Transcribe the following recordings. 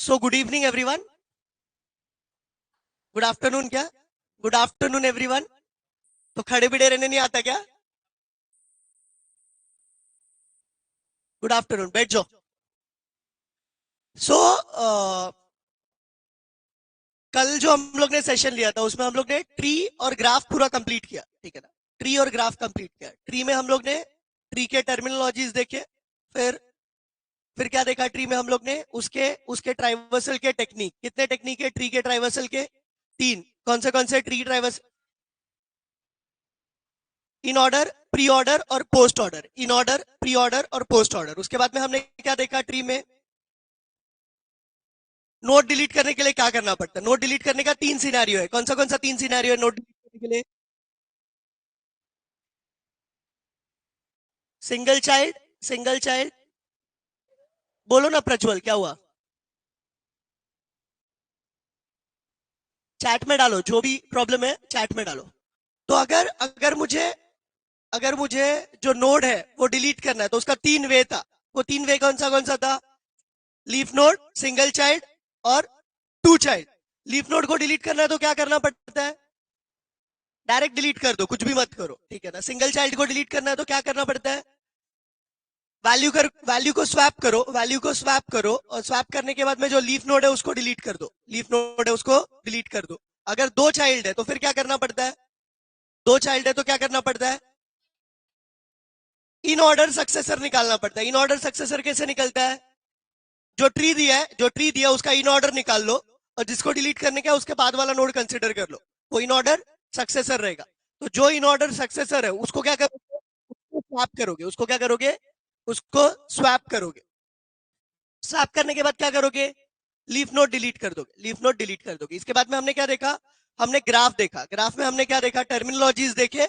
सो good evening everyone. Good afternoon क्या? Good afternoon everyone. तो खड़े बिड़े रहने नहीं आता क्या? गुड आफ्टरनून, बैठ जाओ। सो कल जो हम लोग ने सेशन लिया था उसमें हम लोग ने ट्री और ग्राफ पूरा कंप्लीट किया, ठीक है ना? ट्री और ग्राफ कंप्लीट किया। ट्री में हम लोग ने ट्री के टर्मिनोलॉजीज देखे। फिर क्या देखा ट्री में हम लोग ने? उसके उसके ट्राइवर्सल के टेक्निक। कितने टेक्निक है ट्री के ट्राइवर्सल के? तीन। कौन से tree traversal? In order, pre order और post order. In order, pre order और पोस्ट ऑर्डर। उसके बाद में हमने क्या देखा ट्री में? नोट डिलीट करने के लिए क्या करना पड़ता है? नोट डिलीट करने का तीन सिनेरियो है। कौन सा तीन सिनेरियो है नोट डिलीट करने के लिए? Single child, single child. बोलो ना प्रज्वल, क्या हुआ? चैट में डालो, जो भी प्रॉब्लम है चैट में डालो। तो अगर अगर मुझे जो नोड है वो डिलीट करना है तो उसका तीन वे था। वो तीन वे कौन सा था? लीफ नोड, सिंगल चाइल्ड और टू चाइल्ड। लीफ नोड को डिलीट करना है तो क्या करना पड़ता है? डायरेक्ट डिलीट कर दो, कुछ भी मत करो, ठीक है ना? सिंगल चाइल्ड को डिलीट करना है तो क्या करना पड़ता है? वैल्यू को स्वैप करो, वैल्यू को स्वैप करो, और स्वैप करने के बाद में जो लीफ नोड है उसको डिलीट कर दो। लीफ नोड है उसको डिलीट कर दो। अगर दो चाइल्ड है तो फिर क्या करना पड़ता है? दो चाइल्ड है तो क्या करना पड़ता है? इन ऑर्डर सक्सेसर निकालना पड़ता है। इन ऑर्डर सक्सेसर कैसे निकलता है? जो ट्री दिया उसका इन ऑर्डर निकाल लो, और जिसको डिलीट करने का उसके बाद वाला नोड कंसिडर कर लो। वो इन ऑर्डर सक्सेसर रहेगा। तो जो इन ऑर्डर सक्सेसर है उसको क्या करोगे? उसको स्वैप करोगे। उसको क्या करोगे? उसको स्वैप करोगे। स्वैप करने के बाद क्या करोगे? लीफ नोड डिलीट कर दोगे। लीफ नोड डिलीट कर दोगे। इसके बाद में हमने क्या देखा? हमने ग्राफ देखा। ग्राफ में हमने क्या देखा? टर्मिनोलॉजीज देखे।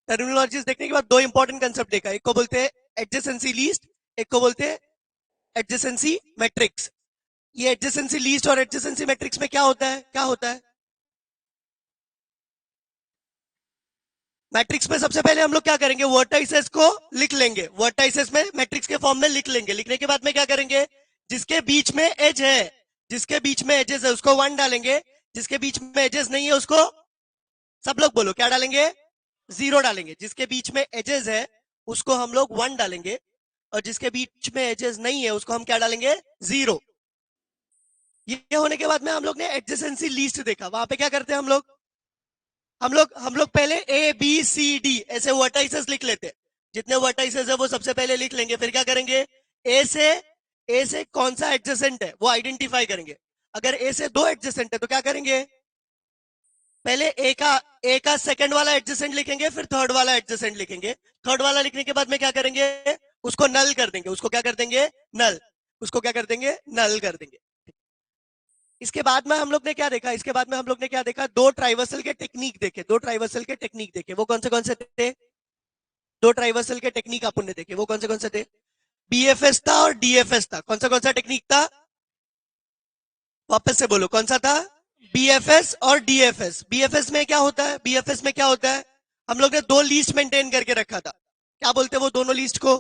टर्मिनोलॉजीज देखने के बाद दो इंपॉर्टेंट कंसेप्ट देखा। एक को बोलते हैं एडजेसेंसी लीस्ट, एक को बोलते हैं एडजेसेंसी मैट्रिक्स। ये एडजेसेंसी लीस्ट और एडजेसेंसी मैट्रिक्स में क्या होता है? क्या होता है? मैट्रिक्स में सबसे पहले हम लोग क्या करेंगे? वर्टाइसेस को लिख लेंगे। वर्टाइसेस में मैट्रिक्स के फॉर्म में लिख लेंगे। लिखने के बाद में क्या करेंगे? जिसके बीच में एज है, जिसके बीच में एजेस है उसको वन डालेंगे। जिसके बीच में एजेस नहीं है उसको, सब लोग बोलो क्या डालेंगे? जीरो डालेंगे। जिसके बीच में एजेस है उसको हम लोग वन डालेंगे, और जिसके बीच में एजेस नहीं है उसको हम क्या डालेंगे? जीरो। ये होने के बाद में हम लोग ने एडजेसेंसी लीस्ट देखा। वहां पे क्या करते हैं हम लोग पहले ए बी सी डी ऐसे वर्टाइसेस लिख लेते हैं। जितने वर्टाइसेस है वो सबसे पहले लिख लेंगे। फिर क्या करेंगे? ए से कौन सा एडजेसेंट है वो आइडेंटिफाई करेंगे। अगर ए से दो एडजेसेंट है तो क्या करेंगे? पहले ए का सेकंड वाला एडजेसेंट लिखेंगे, फिर थर्ड वाला एडजेसेंट लिखेंगे। थर्ड वाला लिखने के बाद में क्या करेंगे? उसको नल कर देंगे। उसको क्या कर देंगे? नल। उसको क्या कर देंगे? नल कर देंगे। इसके बाद में हम लोग ने क्या देखा? इसके बाद में हम लोग ने क्या देखा? दो ट्राइवर्सल के टेक्निक देखे। दो ट्राइवर्सल के टेक्निक देखे। वो कौन से थे? दो ट्राइवर्सल के टेक्निक अपन ने देखे। वो कौन से थे? बीएफएस था और डीएफएस था। कौन सा टेक्निक था? वापस से बोलो, कौन सा था? बीएफएस और डीएफएस। बीएफएस में क्या होता है? बीएफएस में क्या होता है? हम लोग ने दो लिस्ट मेंटेन करके रखा था। क्या बोलते हैं वो दोनों लिस्ट को?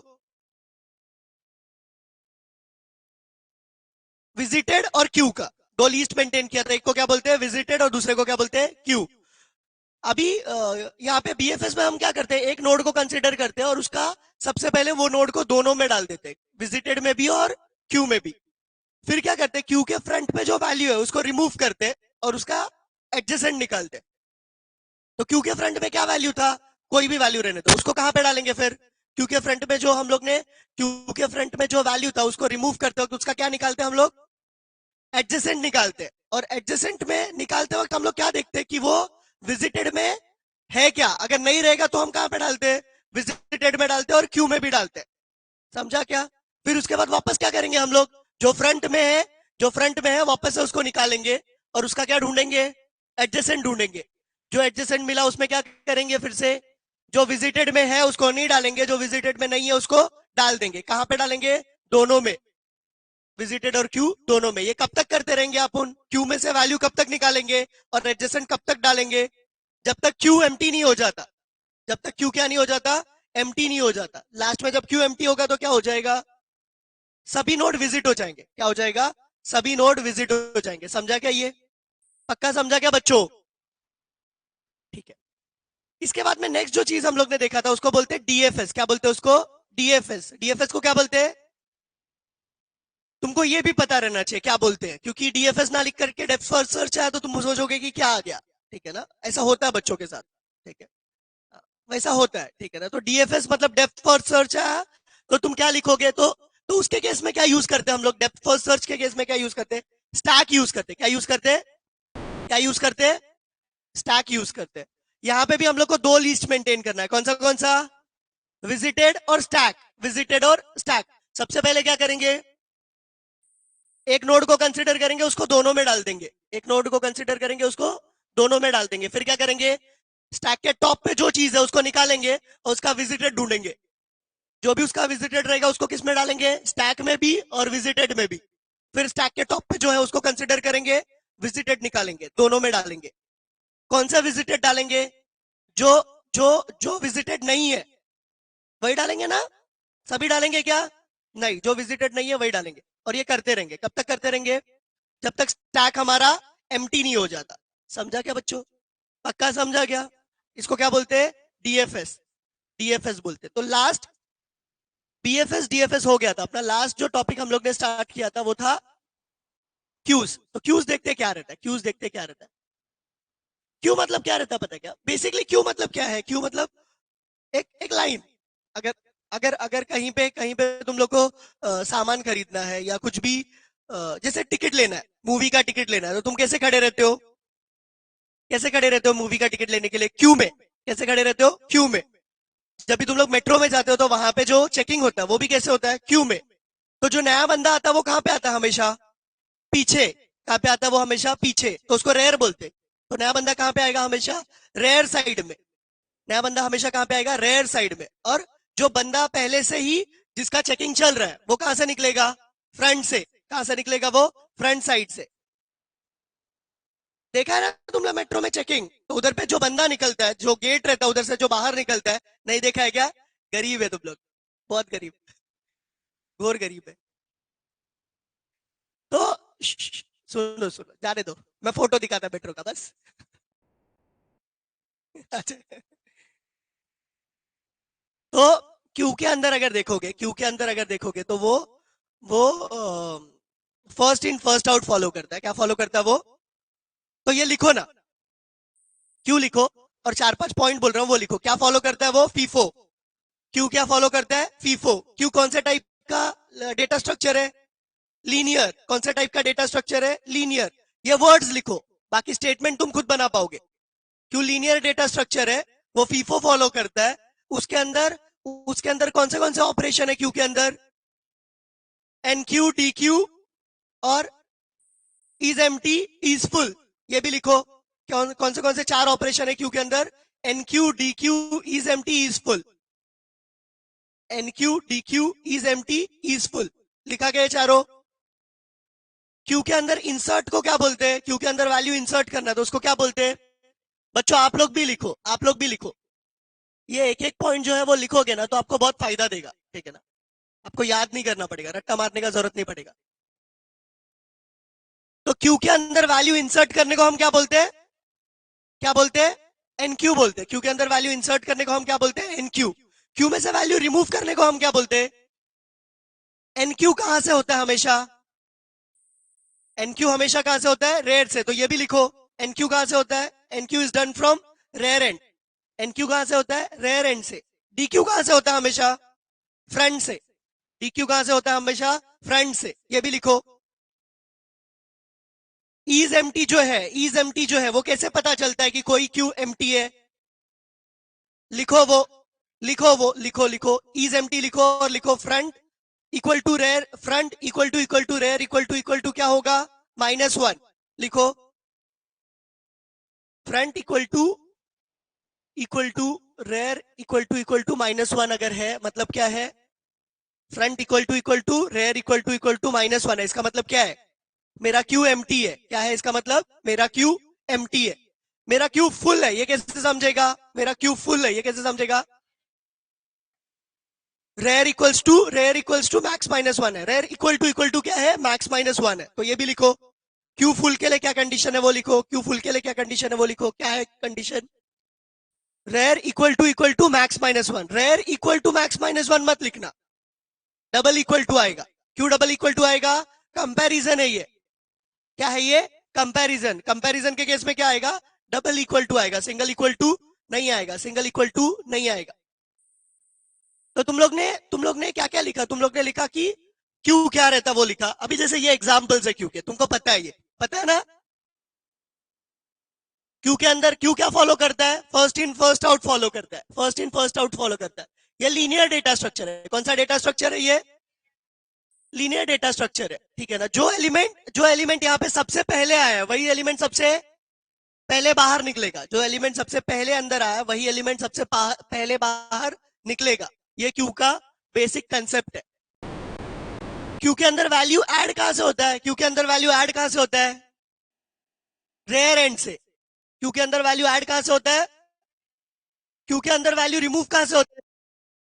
विजिटेड और क्यू का दो लिस्ट मेंटेन किया था। एक को क्या बोलते हैं? विजिटेड, और दूसरे को क्या बोलते हैं? क्यू। अभी यहाँ पे बीएफएस में हम क्या करते हैं? एक नोड को कंसिडर करते हैं और उसका सबसे पहले वो नोड को दोनों में डाल देते हैं, विजिटेड में भी और क्यू में भी। फिर क्या करते हैं? क्यू के फ्रंट में जो वैल्यू है उसको रिमूव करते हैं और उसका एडजेसेंट निकालते हैं। तो क्यू के फ्रंट में क्या वैल्यू था? कोई भी वैल्यू रहने तो उसको कहां पे डालेंगे? फिर क्यू के फ्रंट में जो हम लोग ने क्यू के फ्रंट में जो वैल्यू था उसको रिमूव करते वक्त उसका क्या निकालते हैं हम लोग? एडजेसेंट निकालते हैं। और एडजेसेंट में निकालते वक्त हम लोग क्या देखते हैं कि वो विजिटेड में है क्या। अगर नहीं रहेगा तो हम कहां पे डालते हैं? विजिटेड में डालते हैं और क्यू में भी डालते हैं। समझा क्या? फिर उसके बाद वापस क्या करेंगे हम लोग? जो फ्रंट में है वापस से उसको निकालेंगे और उसका क्या ढूंढेंगे? एडजेसेंट ढूंढेंगे। जो एडजेसेंट मिला उसमें क्या करेंगे? फिर से जो विजिटेड में है उसको नहीं डालेंगे, जो विजिटेड में नहीं है उसको डाल देंगे। कहां पे डालेंगे? दोनों में। विजिटेड और क्यू दोनों में। ये कब तक करते रहेंगे अपन? क्यू में से वैल्यू कब तक निकालेंगे और एडजेसेंट कब तक डालेंगे? जब तक क्यू एम्प्टी नहीं हो जाता। जब तक क्यू क्या नहीं हो जाता? एम्प्टी नहीं हो जाता। लास्ट में जब क्यू एम्प्टी होगा तो क्या हो जाएगा? सभी नोड विजिट हो जाएंगे। क्या हो जाएगा? सभी नोड विजिट हो जाएंगे। समझा क्या ये? पक्का समझा क्या बच्चों? ठीक है। इसके बाद में नेक्स्ट जो चीज हम लोग ने देखा था उसको बोलते हैं डीएफएस। क्या बोलते हैं उसको? डीएफएस। डीएफएस को क्या बोलते हैं? तुमको ये भी पता रहना चाहिए क्या बोलते हैं, क्योंकि डीएफएस ना लिख करके डेप्थ फर्स्ट सर्च आया तो तुम सोचोगे कि क्या आ गया। ठीक है ना? ऐसा होता है बच्चों के साथ। ठीक है, वैसा होता है। ठीक है ना? तो डीएफएस मतलब डेप्थ फर्स्ट सर्च आया तो तुम क्या लिखोगे? तो उसके केस में क्या यूज करते हैं हम लोग? डेप्थ फर्स्ट सर्च के केस में क्या यूज करते हैं? स्टैक यूज करते हैं। क्या यूज करते हैं? क्या यूज करते हैं? स्टैक यूज करते हैं। यहां पे भी हम लोग को दो लिस्ट मेंटेन करना है। कौन सा? विजिटेड और स्टैक। विजिटेड और स्टैक। सबसे पहले क्या करेंगे? एक नोड को कंसीडर करेंगे, उसको दोनों में डाल देंगे। एक नोड को कंसीडर करेंगे, उसको दोनों में डाल देंगे। फिर क्या करेंगे? स्टैक के टॉप पे जो चीज है उसको निकालेंगे और उसका विजिटेड ढूंढेंगे। जो भी उसका विजिटेड रहेगा उसको किस में डालेंगे? स्टैक में भी और विजिटेड में भी। फिर स्टैक के टॉप पे जो है उसको कंसीडर करेंगे, विजिटेड निकालेंगे, दोनों में डालेंगे। कौन सा विजिटेड डालेंगे? जो जो जो विजिटेड नहीं है वही डालेंगे ना? सभी डालेंगे क्या? नहीं, जो विजिटेड नहीं है वही डालेंगे। और ये करते रहेंगे। कब तक करते रहेंगे? जब तक स्टैक हमारा एम्प्टी नहीं हो जाता। समझा क्या बच्चों? पक्का समझा क्या? इसको क्या बोलते हैं? डीएफएस। डीएफएस बोलते हैं। तो लास्ट बीएफएस डीएफएस हो गया था अपना। लास्ट जो टॉपिक हम लोग ने स्टार्ट किया था वो था क्यूज। तो क्यूज देखते क्या रहता है? क्यूज देखते क्या रहता है? क्यू मतलब क्या रहता है पता है क्या? बेसिकली क्यू मतलब क्या है? क्यू मतलब एक एक लाइन। अगर अगर अगर कहीं पे तुम लोग को सामान खरीदना है या कुछ भी, जैसे टिकट लेना है, मूवी का टिकट लेना है, तो तुम कैसे खड़े रहते हो? कैसे खड़े रहते हो मूवी का टिकट लेने के लिए? क्यू में। कैसे खड़े रहते हो? क्यू में। जब भी तुम लोग मेट्रो में जाते हो तो वहां पे जो चेकिंग होता है वो भी कैसे होता है? क्यू में। तो जो नया बंदा आता है वो कहां पे आता है हमेशा? पीछे। कहां पे आता है वो? हमेशा पीछे। तो उसको रेयर बोलते। तो नया बंदा कहां पे आएगा? हमेशा रेयर साइड में। नया बंदा हमेशा कहां पे आएगा? रेयर साइड में। और जो बंदा पहले से ही जिसका चेकिंग चल रहा है वो कहां से निकलेगा? फ्रंट से। कहां से निकलेगा वो? फ्रंट साइड से। देखा है ना तुम लोग मेट्रो में चेकिंग? तो उधर पे जो बंदा निकलता है, जो गेट रहता है उधर से जो बाहर निकलता है, नहीं देखा है क्या? गरीब है तुम लोग, बहुत गरीब, घोर गरीब है। तो सुनो सुनो, जाने दो। मैं फोटो दिखाता मेट्रो का बस। अच्छा। तो क्यू के अंदर अगर देखोगे, क्यू के अंदर अगर देखोगे तो वो first in first out follow करता है। क्या फॉलो करता है वो? तो ये लिखो ना, क्यू लिखो। और चार पांच पॉइंट बोल रहा हूं वो लिखो। क्या फॉलो करता है वो? फीफो। क्यू क्या फॉलो करता है? फीफो। क्यू कौन से टाइप का डेटा स्ट्रक्चर है? लीनियर। कौन से टाइप का डेटा स्ट्रक्चर है? लीनियर। ये वर्ड्स लिखो, बाकी स्टेटमेंट तुम खुद बना पाओगे। क्यू लीनियर डेटा स्ट्रक्चर है, वो फीफो फॉलो करता है। उसके अंदर कौन से ऑपरेशन है क्यू के अंदर? एनक्यू, डीक्यू और इज एम्प्टी, इज फुल। ये भी लिखो। कौन से चार ऑपरेशन है क्यू के अंदर? Enqueue, dequeue, is empty, is full. Enqueue, dequeue, is empty, is full. लिखा गया चारों। क्यू के अंदर इंसर्ट को क्या बोलते हैं? क्यू के अंदर वैल्यू इंसर्ट करना तो उसको क्या बोलते हैं? बच्चों आप लोग भी लिखो, आप लोग भी लिखो। ये एक एक पॉइंट जो है वो लिखोगे ना तो आपको बहुत फायदा देगा। ठीक है ना? आपको याद नहीं करना पड़ेगा, रट्टा मारने का जरूरत नहीं पड़ेगा। तो क्यू के अंदर वैल्यू इंसर्ट करने को हम क्या बोलते हैं? क्या बोलते हैं? एनक्यू बोलते हैं। क्यू के अंदर वैल्यू इंसर्ट करने को हम क्या बोलते हैं? एनक्यू। क्यू में से वैल्यू रिमूव करने को हम क्या बोलते हैं? एनक्यू। कहां से होता है हमेशा? एनक्यू हमेशा कहां से होता है? रेयर से। तो ये भी लिखो। एनक्यू कहां से होता है? Enqueue is done from rear end. Enqueue कहां से होता है? रेयर एंड से। डीक्यू कहां से होता है हमेशा? फ्रंट से। डीक्यू कहां से होता है हमेशा? फ्रंट से। ये भी लिखो। इज एम्प्टी जो है, इज एम्प्टी जो है वो कैसे पता चलता है कि कोई क्यू एम्प्टी है? लिखो वो, लिखो इज एम्प्टी लिखो और लिखो front equal to rear. Front equal to rear equal to क्या होगा? -1। लिखो front equal to rear equal to -1 अगर है मतलब क्या है? Front equal to rear equal to -1 है। इसका मतलब क्या है? मेरा क्यू एम्प्टी है। क्या है इसका मतलब? मेरा क्यू एम्प्टी है। मेरा क्यू फुल है, ये कैसे समझेगा? मेरा क्यू फुल है, ये कैसे समझेगा? Rear equals to max minus one है, रेयर इक्वल टू क्या है, मैक्स माइनस वन है, तो ये भी लिखो। क्यू फुल के लिए क्या कंडीशन है वो लिखो, क्यू फुल के लिए क्या कंडीशन है वो लिखो, क्या है condition, rear equal to max minus one, rear equal to max minus one मत लिखना, डबल इक्वल टू आएगा। क्यों डबल इक्वल टू आएगा, कंपैरिजन है ये, क्या है ये, कंपैरिजन, कंपैरिजन के केस में क्या आएगा, डबल इक्वल टू आएगा, सिंगल इक्वल टू नहीं आएगा, सिंगल इक्वल टू नहीं आएगा। तो तुम लोग ने क्या क्या लिखा, तुम लोग ने लिखा कि क्यू क्या रहता वो लिखा। अभी जैसे ये एग्जाम्पल्स है क्यू के, तुमको पता है, ये पता है ना, क्यू के अंदर क्यू क्या फॉलो करता है, first in first out follow करता है, first in first out follow करता है। ये लीनियर डेटा स्ट्रक्चर है, कौन सा डेटा स्ट्रक्चर है ये, लीनियर डेटा स्ट्रक्चर है, ठीक है ना। जो एलिमेंट यहाँ पे सबसे पहले आया है वही एलिमेंट सबसे पहले बाहर निकलेगा, जो एलिमेंट सबसे पहले अंदर आया वही एलिमेंट सबसे पहले बाहर निकलेगा। ये क्यू का बेसिक कंसेप्ट है। क्यू के अंदर वैल्यू ऐड कहां से होता है, क्यू के अंदर वैल्यू ऐड कहां से होता है, रेयर एंड से। क्यू के अंदर वैल्यू ऐड कहां से होता है, क्यू के अंदर वैल्यू रिमूव कहां से होता है,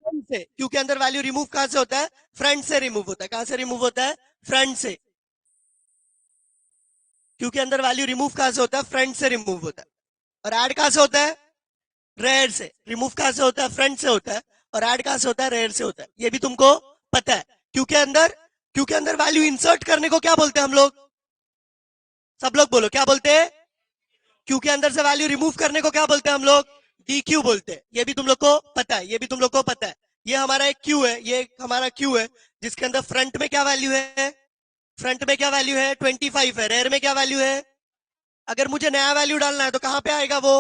फ्रंट से। क्यू के अंदर वैल्यू रिमूव कहां से होता है, फ्रंट से रिमूव होता है, कहां से रिमूव होता है, फ्रंट से। क्यू के अंदर वैल्यू रिमूव कहां से होता है, फ्रंट से रिमूव होता है। और ऐड कहां से होता है, रेयर से। रिमूव कहां से होता है, फ्रंट से होता है, और ऐड कहां से होता है, रेयर से होता है। ये भी तुमको पता है। क्योंकि अंदर वैल्यू इंसर्ट करने को क्या बोलते हैं हम लोग, सब लोग बोलो क्या बोलते हैं, क्योंकि अंदर से वैल्यू रिमूव करने को क्या बोलते हैं हम लोग, डी क्यू बोलते हैं। ये भी तुम लोग को पता है, ये भी तुम लोग को पता है। ये हमारा एक क्यू है, ये हमारा क्यू है, जिसके अंदर फ्रंट में क्या वैल्यू है, फ्रंट में क्या वैल्यू है, 25 है, रेयर में क्या वैल्यू है। अगर मुझे नया वैल्यू डालना है तो कहां पे आएगा वो,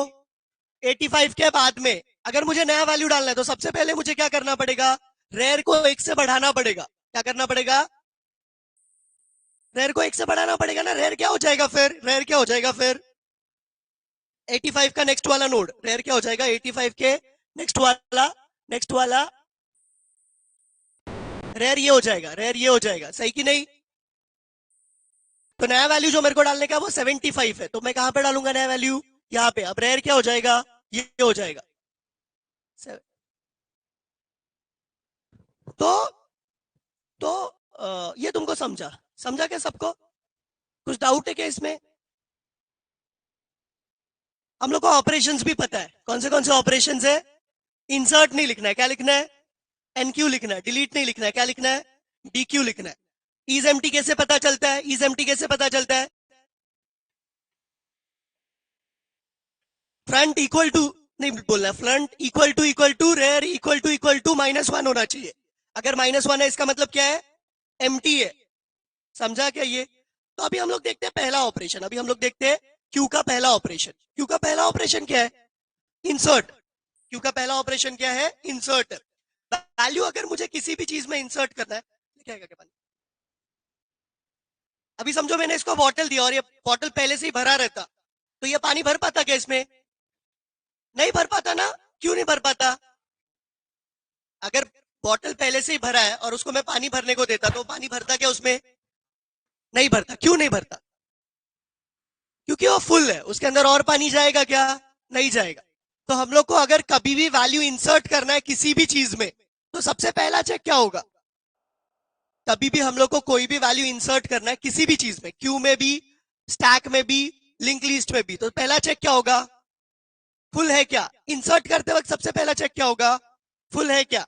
85 के बाद में। अगर मुझे नया वैल्यू डालना है तो सबसे पहले मुझे क्या करना पड़ेगा, रेयर को एक से बढ़ाना पड़ेगा। क्या करना पड़ेगा, रेयर को एक से बढ़ाना पड़ेगा ना। रेयर क्या हो जाएगा फिर, रेयर क्या हो जाएगा फिर, 85 का नेक्स्ट वाला नोड, रेयर क्या हो जाएगा, 85 के नेक्स्ट वाला रेयर ये हो जाएगा, रेयर ये हो जाएगा, सही कि नहीं। तो नया वैल्यू जो मेरे को डालने का वो 75 है, तो मैं कहां पे डालूंगा नया वैल्यू, यहाँ पे। अब रेयर क्या हो जाएगा, ये हो जाएगा। तो ये तुमको समझा, समझा क्या सबको, कुछ डाउट है क्या इसमें। हम लोग को ऑपरेशंस भी पता है, कौन से ऑपरेशंस है, इंसर्ट नहीं लिखना है, क्या लिखना है, एनक्यू लिखना है, डिलीट नहीं लिखना है, क्या लिखना है, डीक्यू लिखना है। इज एम्प्टी कैसे पता चलता है, इज एम्प्टी कैसे पता चलता है, फ्रंट इक्वल टू नहीं बोलना, front equal to rear equal to minus one होना चाहिए। अगर माइनस वन है इसका मतलब क्या है, एम्प्टी है, समझा क्या ये। तो अभी हम लोग देखते हैं पहला ऑपरेशन, अभी हम लोग देखते हैं क्यू का पहला ऑपरेशन। क्यू का पहला ऑपरेशन क्या है, इंसर्ट। क्यू का पहला ऑपरेशन क्या है, इंसर्ट। वैल्यू अगर मुझे किसी भी चीज में इंसर्ट करना है, क्या है पानी, अभी समझो मैंने इसको बॉटल दिया और ये बॉटल पहले से ही भरा रहता, तो ये पानी भर पाता क्या इसमें, नहीं भर पाता ना। क्यों नहीं भर पाता, अगर बॉटल पहले से ही भरा है और उसको मैं पानी भरने को देता तो पानी भरता क्या उसमें, नहीं भरता। क्यों नहीं भरता, क्योंकि वो फुल है, उसके अंदर और पानी जाएगा क्या, नहीं जाएगा। तो हम लोग को अगर कभी भी वैल्यू इंसर्ट करना है किसी भी चीज में, तो सबसे पहला चेक क्या होगा, कभी भी हम लोग को कोई भी वैल्यू इंसर्ट करना है किसी भी चीज में, क्यू में भी, स्टैक में भी, लिंक लिस्ट में भी, तो पहला चेक क्या होगा, फुल है क्या। इंसर्ट करते वक्त सबसे पहला चेक क्या होगा, फुल है क्या।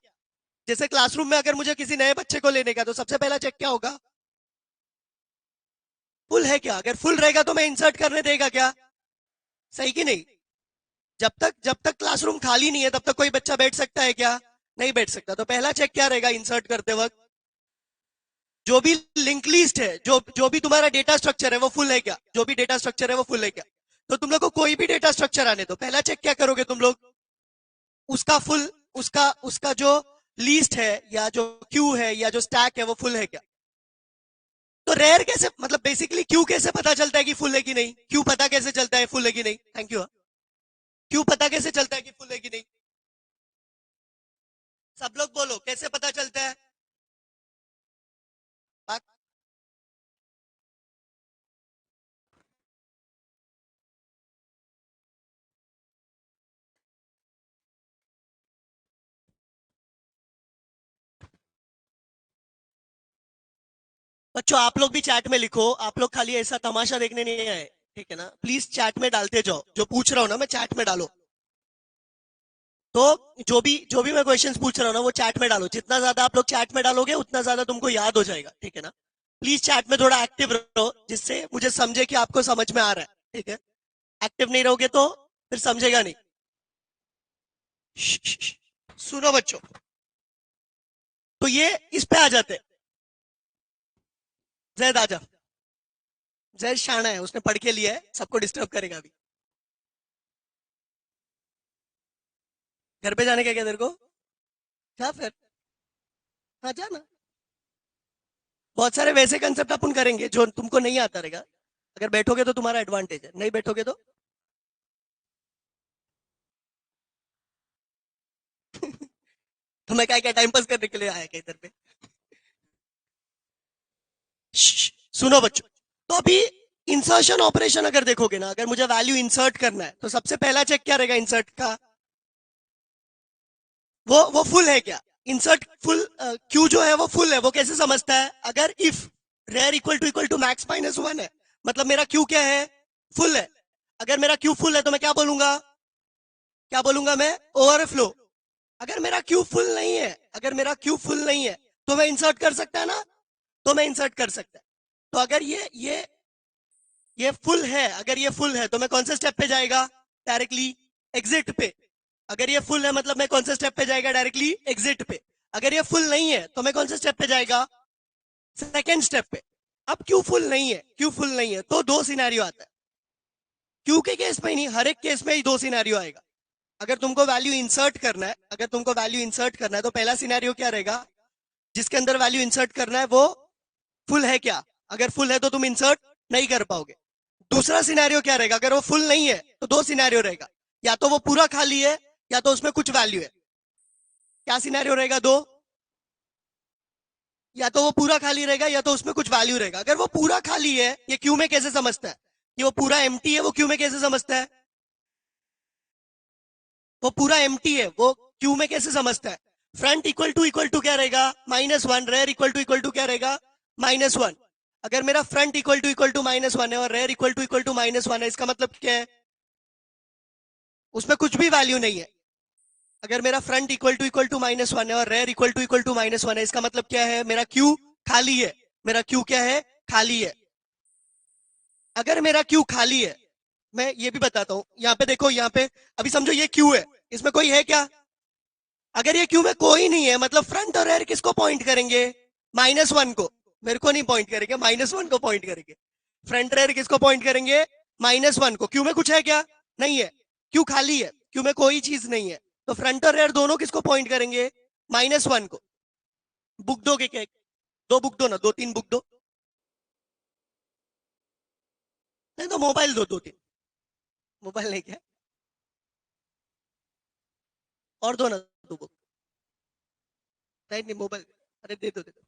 जैसे क्लासरूम में अगर मुझे किसी नए बच्चे को लेने का, तो सबसे पहला चेक क्या होगा, फुल है क्या। अगर फुल रहेगा तो मैं इंसर्ट करने देगा क्या, सही कि नहीं। जब तक क्लासरूम खाली नहीं है तब तक कोई बच्चा बैठ सकता है क्या, नहीं बैठ सकता। तो पहला चेक क्या रहेगा इंसर्ट करते वक्त, जो भी लिंक लिस्ट है, जो भी तुम्हारा डेटा स्ट्रक्चर है वो फुल है क्या, जो भी डेटा स्ट्रक्चर है वो फुल है क्या। तो तुम लोग को कोई भी डेटा स्ट्रक्चर आने दो, पहला चेक क्या करोगे तुम लोग, उसका फुल, उसका उसका जो लिस्ट है या जो क्यू है या जो स्टैक है वो फुल है क्या। तो रेयर कैसे, मतलब बेसिकली क्यू कैसे पता चलता है कि फुल है कि नहीं, क्यू पता कैसे चलता है फुल है कि नहीं, थैंक यू। क्यू पता कैसे चलता है कि फुल है कि नहीं, सब लोग बोलो कैसे पता चलता है। बच्चों आप लोग भी चैट में लिखो, आप लोग खाली ऐसा तमाशा देखने नहीं आए, ठीक है ना? प्लीज चैट में डालते जाओ, जो पूछ रहा हूं ना मैं चैट में डालो। तो जो भी मैं क्वेश्चंस पूछ रहा हूँ ना वो चैट में डालो, जितना ज्यादा आप लोग चैट में डालोगे उतना ज्यादा तुमको याद हो जाएगा, ठीक है ना? प्लीज चैट में थोड़ा एक्टिव रहो, जिससे मुझे समझे कि आपको समझ में आ रहा है, ठीक है? एक्टिव नहीं रहोगे तो फिर समझेगा नहीं। सुनो बच्चों, तो ये इस पे आ जाते हैं। जैद आजा, जैद शाना है, उसने पढ़ के लिया है, सबको डिस्टर्ब करेगा अभी। घर पे जाने का क्या तेरे को? जा फिर, हाँ जाना। बहुत सारे वैसे कंसेप्ट अपन करेंगे जो तुमको नहीं आता रहेगा। अगर बैठोगे तो तुम्हारा एडवांटेज है, नहीं बैठोगे तो तो मैं क्या क्या टाइम पास करने के लिए आया क्या इधर पे? सुनो बच्चों, तो अभी इंसर्शन ऑपरेशन अगर देखोगे ना, अगर मुझे वैल्यू इंसर्ट करना है तो सबसे पहला चेक क्या रहेगा इंसर्ट का? वो फुल है क्या? इंसर्ट फुल, क्यू जो है वो फुल है। वो कैसे समझता है? अगर if rear equal to max minus one है, मतलब मेरा क्यू क्या है? फुल है। अगर मेरा क्यू फुल है तो मैं क्या बोलूंगा? क्या बोलूंगा मैं? ओवरफ्लो। अगर मेरा क्यू फुल नहीं है, अगर मेरा क्यू फुल नहीं है तो मैं इंसर्ट कर सकता है ना? तो मैं इंसर्ट कर सकता है। तो अगर ये फुल है, अगर ये फुल है तो मैं कौन से स्टेप पे जाएगा? डायरेक्टली एग्जिट पे। अगर ये फुल है मतलब मैं कौन से स्टेप पे जाएगा? डायरेक्टली एग्जिट पे। अगर ये फुल नहीं है तो मैं कौन से स्टेप पे जाएगा? सेकेंड स्टेप पे। अब क्यू फुल नहीं है, क्यू फुल नहीं है तो दो सिनेरियो आता है। क्यू के केस में ही नहीं, हर एक केस में ही दो सिनेरियो आएगा। अगर तुमको वैल्यू इंसर्ट करना है, अगर तुमको वैल्यू इंसर्ट करना है तो पहला सिनेरियो क्या रहेगा? जिसके अंदर वैल्यू इंसर्ट करना है वो फुल है क्या? अगर फुल है तो तुम इंसर्ट नहीं कर पाओगे। दूसरा सिनेरियो क्या रहेगा? अगर वो फुल नहीं है तो दो सिनेरियो रहेगा, या तो वो पूरा खाली है या तो उसमें कुछ वैल्यू है। क्या सिनेरियो रहेगा? दो। या तो वो पूरा खाली रहेगा या तो उसमें कुछ वैल्यू रहेगा। अगर वो पूरा खाली है, ये क्यू में कैसे समझता है कि वो पूरा एम्प्टी है? वो क्यू में कैसे समझता है? वो पूरा एम्प्टी है, वो क्यू में कैसे समझता है? फ्रंट इक्वल टू क्या रहेगा? Minus one. Rear equal to क्या रहेगा? Minus one. अगर मेरा front equal to minus one है और rear equal to minus one है, इसका मतलब क्या है? उसमें कुछ भी वैल्यू नहीं है। अगर मेरा front equal to minus one है और rear equal to minus one है, इसका मतलब क्या है? मेरा क्यू खाली है। मेरा क्यू क्या है? खाली है। अगर मेरा क्यू खाली है, मैं ये भी बताता हूं, यहाँ पे देखो, यहाँ पे अभी समझो ये क्यू है, इसमें कोई है क्या? अगर ये क्यू में कोई नहीं है मतलब फ्रंट और रेयर किसको पॉइंट करेंगे? माइनस वन को। मेरे को नहीं पॉइंट करेंगे, माइनस वन को पॉइंट करेंगे। फ्रंट रेयर किसको पॉइंट करेंगे? माइनस वन को। क्यू में कुछ है क्या? नहीं है। क्यू खाली है, क्यू में कोई चीज नहीं है, तो फ्रंट और रेयर दोनों किसको पॉइंट करेंगे? माइनस वन को। बुक दो के? दो बुक दो ना, दो तीन बुक दो। नहीं तो मोबाइल दो, दो तीन। मोबाइल नहीं क्या? और दो ना, दो बुक। नहीं नहीं मोबाइल, अरे दे दो दे दो।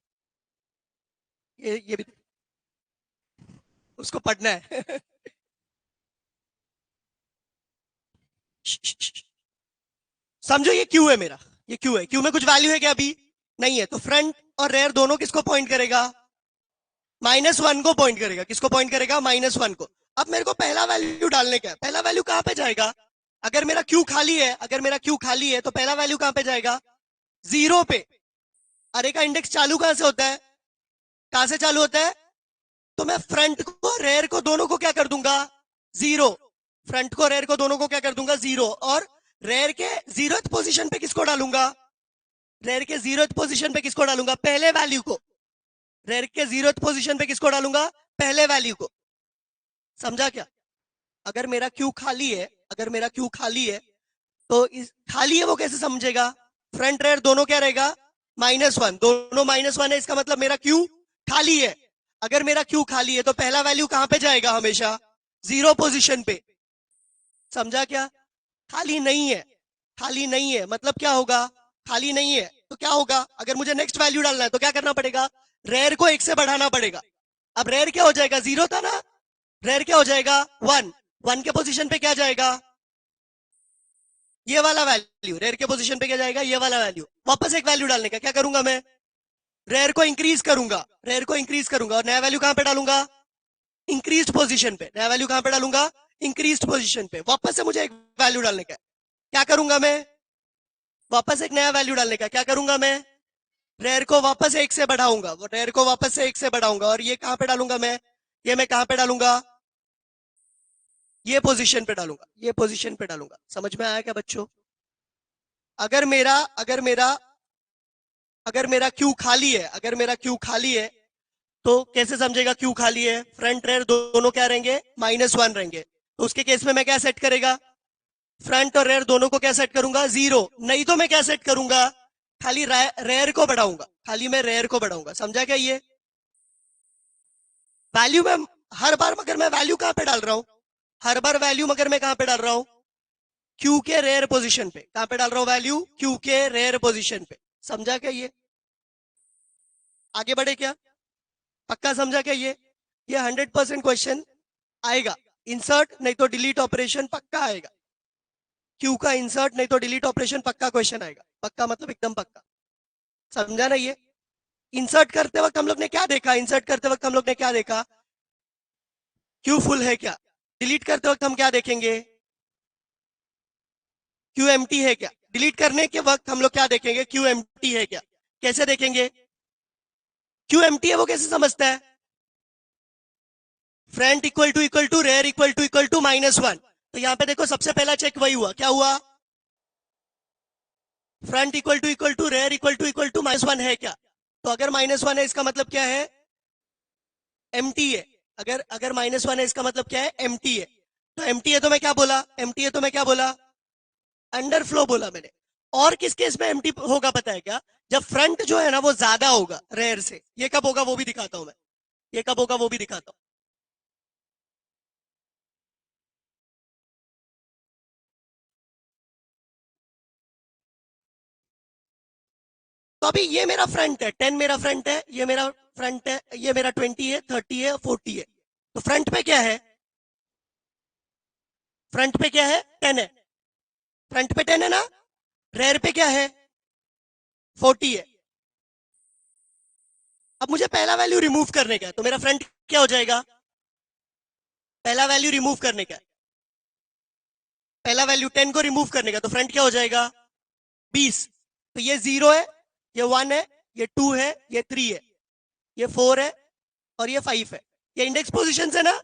ये भी उसको पढ़ना है। समझो ये क्यू है मेरा, ये क्यू है। क्यू में कुछ वैल्यू है क्या अभी? नहीं है। तो फ्रंट और रेयर दोनों किसको पॉइंट करेगा? माइनस वन को पॉइंट करेगा। किसको पॉइंट करेगा? माइनस वन को। अब मेरे को पहला वैल्यू डालने का है। पहला वैल्यू कहां पे जाएगा? अगर मेरा क्यू खाली है, अगर मेरा क्यू खाली है तो पहला वैल्यू कहां पे जाएगा? जीरो पे। अरे का इंडेक्स चालू कहां से होता है? कहां से चालू होता है? तो मैं फ्रंट को रेयर को दोनों को क्या कर दूंगा? जीरो। फ्रंट को रेयर को दोनों को क्या कर दूंगा? जीरो। और रेयर के जीरोथ पोजीशन पे किसको डालूंगा? रेयर के जीरोथ पोजीशन पे किसको डालूंगा? पहले वैल्यू को। रेयर के जीरोथ पोजीशन पे किसको डालूंगा? पहले वैल्यू को। समझा क्या? अगर मेरा क्यू खाली है, अगर मेरा क्यू खाली है तो इस खाली है वो कैसे समझेगा? फ्रंट रेयर दोनों क्या रहेगा? Minus one. दोनों माइनस वन है, इसका मतलब मेरा क्यू खाली है। अगर मेरा क्यू खाली है तो पहला वैल्यू कहां पे जाएगा? हमेशा जीरो पोजीशन पे। समझा क्या? खाली नहीं है, खाली नहीं है मतलब क्या होगा? खाली नहीं है तो क्या होगा? अगर मुझे नेक्स्ट वैल्यू डालना है तो क्या करना पड़ेगा? रेयर को एक से बढ़ाना पड़ेगा। अब रेयर क्या हो जाएगा? जीरो था ना, रेयर क्या हो जाएगा? वन। वन के पोजीशन पे क्या जाएगा? ये वाला वैल्यू। रेयर के पोजीशन पे क्या जाएगा? ये वाला वैल्यू। वापस एक वैल्यू डालने का क्या करूंगा मैं? रेयर को इंक्रीज करूंगा, रेयर को इंक्रीज करूंगा और नया वैल्यू कहां पे डालूंगा? इंक्रीज पोजीशन पे। नया वैल्यू कहां पे डालूंगा? इंक्रीज पोजीशन पे। वापस से मुझे एक वैल्यू डालने का है। क्या करूंगा मैं? वापस एक नया वैल्यू डालने का। क्या करूंगा मैं? रेयर को वापस एक से बढ़ाऊंगा, वो रेयर को वापस से एक से बढ़ाऊंगा और ये कहां पे डालूंगा मैं? ये मैं कहां पे डालूंगा? ये पोजीशन पे डालूंगा, ये पोजीशन पे डालूंगा। समझ में आया क्या बच्चों? अगर मेरा अगर मेरा अगर मेरा क्यू खाली है, अगर मेरा क्यू खाली है तो कैसे समझेगा क्यू खाली है? फ्रंट रेयर दोनों क्या रहेंगे? -1 रहेंगे। तो उसके केस में मैं क्या सेट करेगा? फ्रंट और रेयर दोनों को क्या सेट करूंगा? 0। नहीं तो मैं क्या सेट करूंगा? खाली रेयर को बढ़ाऊंगा, खाली मैं रेयर को बढ़ाऊंगा। समझा क्या? ये वैल्यू में हर बार मगर मैं वैल्यू कहां पे डाल रहा हूं? हर बार वैल्यू मगर मैं कहां पे डाल रहा हूं? क्यू के रेयर पोजीशन पे। कहां पे डाल रहा हूं वैल्यू? क्यू के रेयर पोजीशन पे। समझा क्या ये? आगे बढ़े क्या? पक्का समझा क्या ये 100% क्वेश्चन आएगा। इंसर्ट नहीं तो डिलीट ऑपरेशन पक्का आएगा। क्यू का इंसर्ट नहीं तो डिलीट ऑपरेशन पक्का क्वेश्चन आएगा। पक्का मतलब एकदम पक्का। समझा ना ये? इंसर्ट करते वक्त हम लोग ने क्या देखा? इंसर्ट करते वक्त हम लोग ने क्या देखा? क्यू फुल है क्या? डिलीट करते वक्त हम क्या देखेंगे? क्यू एम्प्टी है क्या? डिलीट करने के वक्त हम लोग क्या देखेंगे? क्यू एम्प्टी है क्या? कैसे देखेंगे क्यू एम्प्टी है? वो कैसे समझता है? Front equal to rear equal to -1। तो यहां पे देखो सबसे पहला चेक वही हुआ। क्या हुआ? Front equal to rear equal to -1 है क्या? तो अगर -1 है इसका मतलब क्या है? एम्प्टी है। अगर अगर -1 है इसका मतलब क्या है? एम्प्टी है। तो एम्प्टी है तो मैं क्या बोला? एम्प्टी है तो मैं क्या बोला? अंडरफ्लो बोला मैंने। और किस केस में एम्प्टी होगा पता है क्या? जब फ्रंट जो है ना वो ज्यादा होगा रेयर से। ये कब होगा वो भी दिखाता हूं मैं। ये कब होगा वो भी दिखाता हूं। तो अभी ये मेरा फ्रंट है, 10 मेरा फ्रंट है, ये मेरा फ्रंट है, ये मेरा 20 है, 30 है, 40 है। तो फ्रंट पे क्या है? फ्रंट पे क्या है? 10 है। फ्रंट पे 10 है ना? रेयर पे क्या है? 40 है। अब मुझे पहला वैल्यू रिमूव करने का है तो मेरा फ्रंट क्या हो जाएगा? पहला वैल्यू रिमूव करने का है। पहला वैल्यू 10 को रिमूव करने का तो फ्रंट क्या हो जाएगा? 20। तो ये 0 है, ये 1 है, ये 2 है, ये 3 है, ये 4 है और ये 5 है। ये इंडेक्स पोजिशन है ना?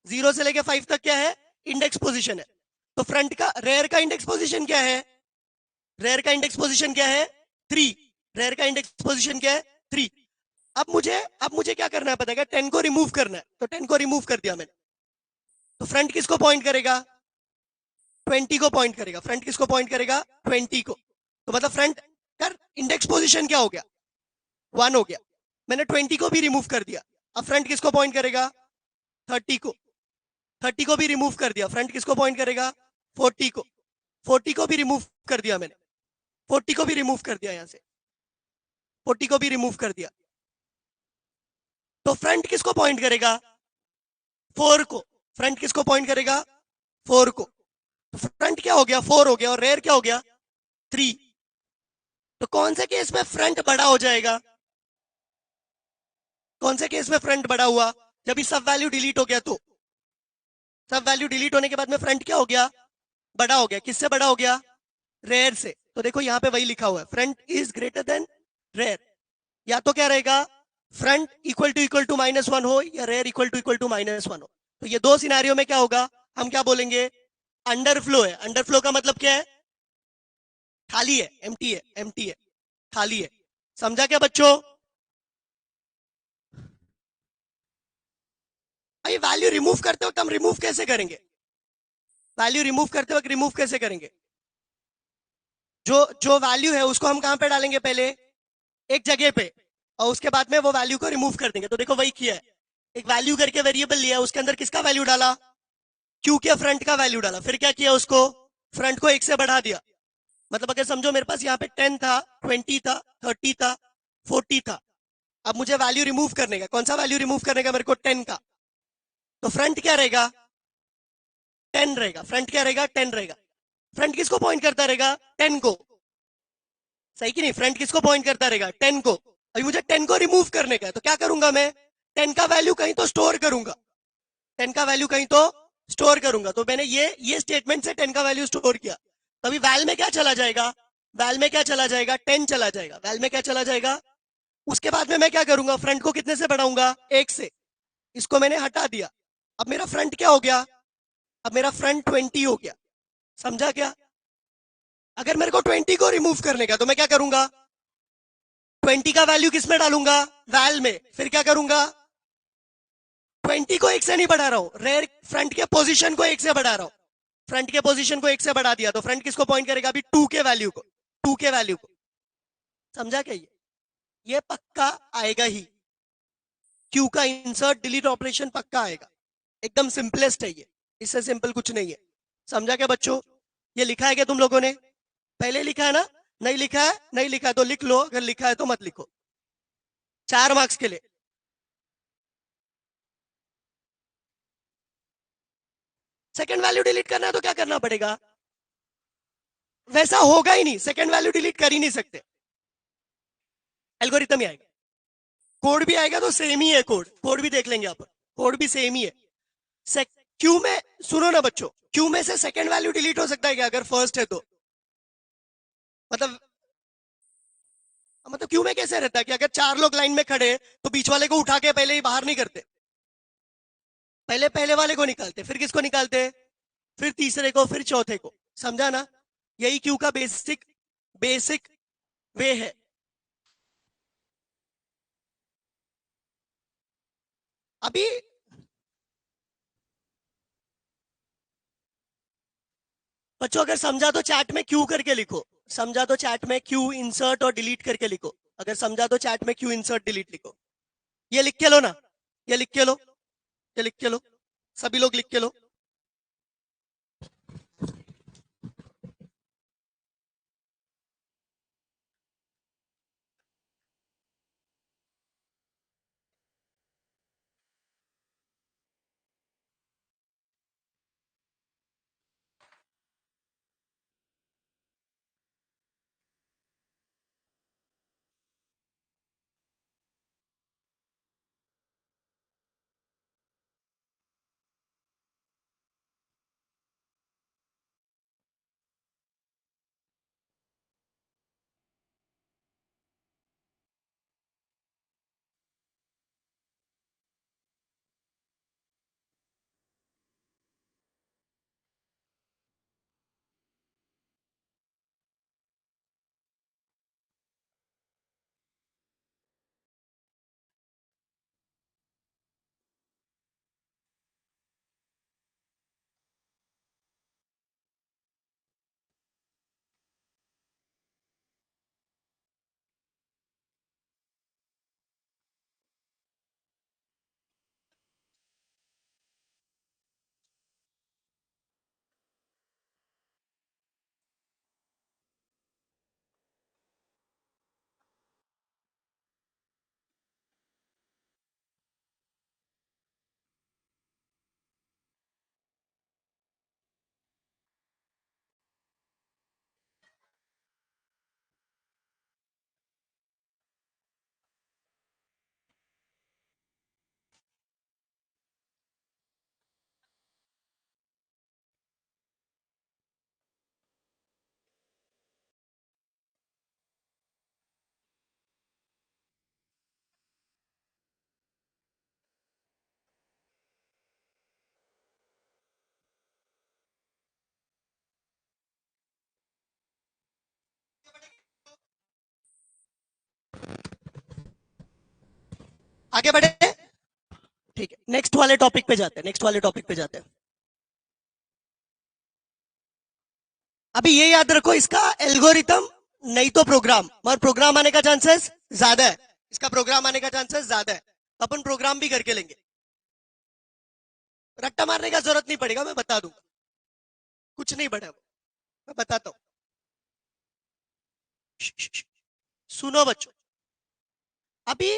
0 से लेके 5 तक क्या है? इंडेक्स पोजिशन है। तो फ्रंट का रेयर का इंडेक्स पोजिशन क्या है? रेयर का इंडेक्स पोजिशन क्या है? 3। रेयर का इंडेक्स पोजिशन क्या है? 3। अब मुझे क्या करना है पता है? 10 को रिमूव करना है तो 10 को रिमूव कर दिया मैंने। तो फ्रंट किसको पॉइंट करेगा? 20 को पॉइंट करेगा। फ्रंट किसको पॉइंट करेगा? 20 को। तो मतलब फ्रंट का इंडेक्स पोजिशन क्या हो गया? 1 हो गया। मैंने 20 को भी रिमूव कर दिया। अब फ्रंट किसको पॉइंट करेगा? 30 को। 30 को भी रिमूव कर दिया। फ्रंट किसको पॉइंट करेगा? 40 को। 40 को भी रिमूव कर दिया मैंने। 40 को भी रिमूव कर दिया यहां से। 40 को भी रिमूव कर दिया। तो फ्रंट किसको पॉइंट करेगा? 4 को। फ्रंट किसको पॉइंट करेगा? 4 को। तो फ्रंट क्या हो गया? 4 हो गया और रेयर क्या हो गया? 3। तो कौन से केस में फ्रंट बड़ा हो जाएगा? कौन से केस में फ्रंट बड़ा हुआ? जब ये सब वैल्यू डिलीट हो गया तो। सब वैल्यू डिलीट होने के बाद में फ्रंट क्या हो गया? बड़ा हो गया। किससे बड़ा हो गया? रेयर से। तो देखो यहां पे वही लिखा हुआ है, front is greater than rear. या तो क्या रहेगा? फ्रंट इक्वल टू -1 हो या रेयर इक्वल टू -1 हो। तो ये दो सिनारियों में क्या होगा? हम क्या बोलेंगे? अंडरफ्लो है। अंडरफ्लो का मतलब क्या है? खाली है, एम्प्टी है, एम्प्टी है, खाली है। समझा क्या बच्चों? भाई वैल्यू रिमूव करते वक्त हम रिमूव कैसे करेंगे? वैल्यू रिमूव करते वक्त रिमूव कैसे करेंगे? जो जो वैल्यू है उसको हम कहां पे डालेंगे? पहले एक जगह पे और उसके बाद में वो वैल्यू को रिमूव कर देंगे। तो देखो वही किया है। एक वैल्यू करके वेरिएबल लिया, उसके अंदर किसका वैल्यू डाला? क्यू के फ्रंट का वैल्यू डाला। फिर क्या किया? उसको फ्रंट को एक से बढ़ा दिया। मतलब अगर समझो मेरे पास यहाँ पे 10 था, 20 था, 30 था, 40 था। अब मुझे वैल्यू रिमूव करने का, कौन सा वैल्यू रिमूव करने का मेरे को? 10 का। तो फ्रंट क्या रहेगा? 10 रहेगा। फ्रंट क्या रहेगा? 10 रहेगा। फ्रंट किसको पॉइंट करता रहेगा? 10 को। सही कि नहीं? फ्रंट किसको पॉइंट करता रहेगा? 10 को। अभी मुझे 10 को रिमूव करने का है, तो क्या करूंगा मैं? 10 का वैल्यू कहीं तो स्टोर करूंगा, 10 का वैल्यू कहीं तो स्टोर करूंगा। तो मैंने ये स्टेटमेंट से 10 का वैल्यू स्टोर किया। तो अभी वैल में क्या चला जाएगा? वैल में क्या चला जाएगा? 10 चला जाएगा। वैल में क्या चला जाएगा? उसके बाद में मैं क्या करूंगा? फ्रंट को कितने से बढ़ाऊंगा? 1 से। इसको मैंने हटा दिया। अब मेरा फ्रंट क्या हो गया? अब मेरा फ्रंट 20 हो गया। समझा क्या? अगर मेरे को 20 को रिमूव करने का, तो मैं क्या करूंगा? 20 का वैल्यू किस में डालूंगा? वैल में। फिर क्या करूंगा? 20 को 1 से नहीं बढ़ा रहा हूं, रेयर फ्रंट के पोजीशन को 1 से बढ़ा रहा हूं। फ्रंट के पोजीशन को 1 से बढ़ा दिया, तो फ्रंट किसको पॉइंट करेगा? अभी 2 के वैल्यू को, 2 के वैल्यू को। समझा क्या? ये पक्का आएगा ही। क्यू का इंसर्ट डिलीट ऑपरेशन पक्का आएगा। एकदम सिंपलेस्ट है ये, इससे सिंपल कुछ नहीं है। समझा क्या बच्चों? ये लिखा है क्या तुम लोगों ने? पहले लिखा है ना? नहीं लिखा है? नहीं लिखा है तो लिख लो, अगर लिखा है तो मत लिखो। 4 मार्क्स के लिए। सेकंड वैल्यू डिलीट करना है तो क्या करना पड़ेगा? वैसा होगा ही नहीं, सेकंड वैल्यू डिलीट कर ही नहीं सकते। एल्गोरिथम ही आएगा। कोड भी आएगा तो सेम ही है, कोड भी देख लेंगे आप, कोड भी सेम ही है। क्यू में सुनो ना बच्चों, क्यू में से सेकंड वैल्यू डिलीट हो सकता है क्या अगर फर्स्ट है तो? मतलब क्यू में कैसे रहता है कि अगर 4 लोग लाइन में खड़े तो बीच वाले को उठा के पहले ही बाहर नहीं करते, पहले पहले वाले को निकालते, फिर किसको निकालते? फिर तीसरे को, फिर चौथे को। समझा ना? यही क्यू का बेसिक बेसिक वे है। अभी बच्चों अगर समझा तो चैट में क्यू करके लिखो। समझा तो चैट में क्यू इंसर्ट और डिलीट करके लिखो। अगर समझा तो चैट में क्यू इंसर्ट डिलीट लिखो। ये लिख के लो ना, ये लिख के लो, ये लिख के लो, सभी लोग लिख के लो। आगे बढ़े? ठीक है, नेक्स्ट वाले टॉपिक पे जाते हैं, नेक्स्ट वाले टॉपिक पे जाते हैं। अभी ये याद रखो, इसका एल्गोरिथम नहीं तो प्रोग्राम, मगर प्रोग्राम आने का चांसेस ज्यादा है। इसका प्रोग्राम आने का चांसेस ज्यादा है, तो अपन प्रोग्राम भी करके लेंगे। रट्टा मारने का जरूरत नहीं पड़ेगा, मैं बता दूंगा, कुछ नहीं बढ़ा वो, मैं बताता हूं। सुनो बच्चों, अभी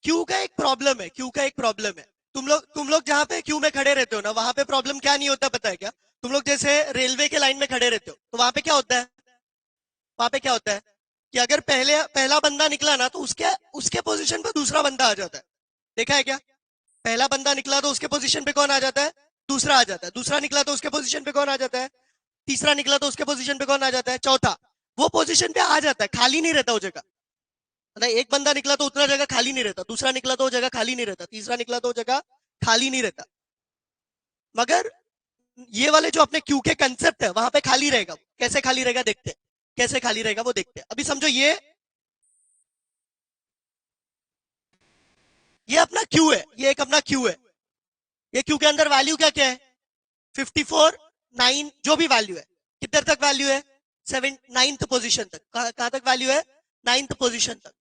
क्यू का एक प्रॉब्लम है, क्यू का एक प्रॉब्लम है। तुम लोग जहां पे क्यू में खड़े रहते हो ना, वहां पे प्रॉब्लम क्या नहीं होता पता है क्या? तुम लोग जैसे रेलवे के लाइन में खड़े रहते हो, तो वहां पे क्या होता है? वहां पे क्या होता है? कि अगर पहला बंदा निकला ना तो उसके उसके पोजीशन पे दूसरा बंदा आ जाता है। देखा है क्या? पहला बंदा निकला तो उसके पोजीशन पे कौन आ जाता है? दूसरा आ जाता है। दूसरा निकला तो उसके पोजीशन पे कौन आ जाता है? तीसरा निकला तो उसके पोजीशन पे कौन आ जाता है? चौथा। वो पोजीशन पे आ जाता है, खाली नहीं रहता वो जगह। मतलब एक बंदा निकला तो उतना जगह खाली नहीं रहता, दूसरा निकला तो वो जगह खाली नहीं रहता, तीसरा निकला तो वो जगह खाली नहीं रहता। मगर ये वाले जो अपने क्यू के कंसेप्ट है वहां पे खाली रहेगा। कैसे खाली रहेगा देखते हैं, कैसे खाली रहेगा वो देखते हैं। अभी समझो ये अपना क्यू है, ये एक अपना क्यू है। ये क्यू के अंदर वैल्यू क्या क्या है? 54, 9, जो भी वैल्यू है। कितने तक वैल्यू है? 7, 9th पोजीशन तक। कहां तक वैल्यू है? 9th पोजीशन तक।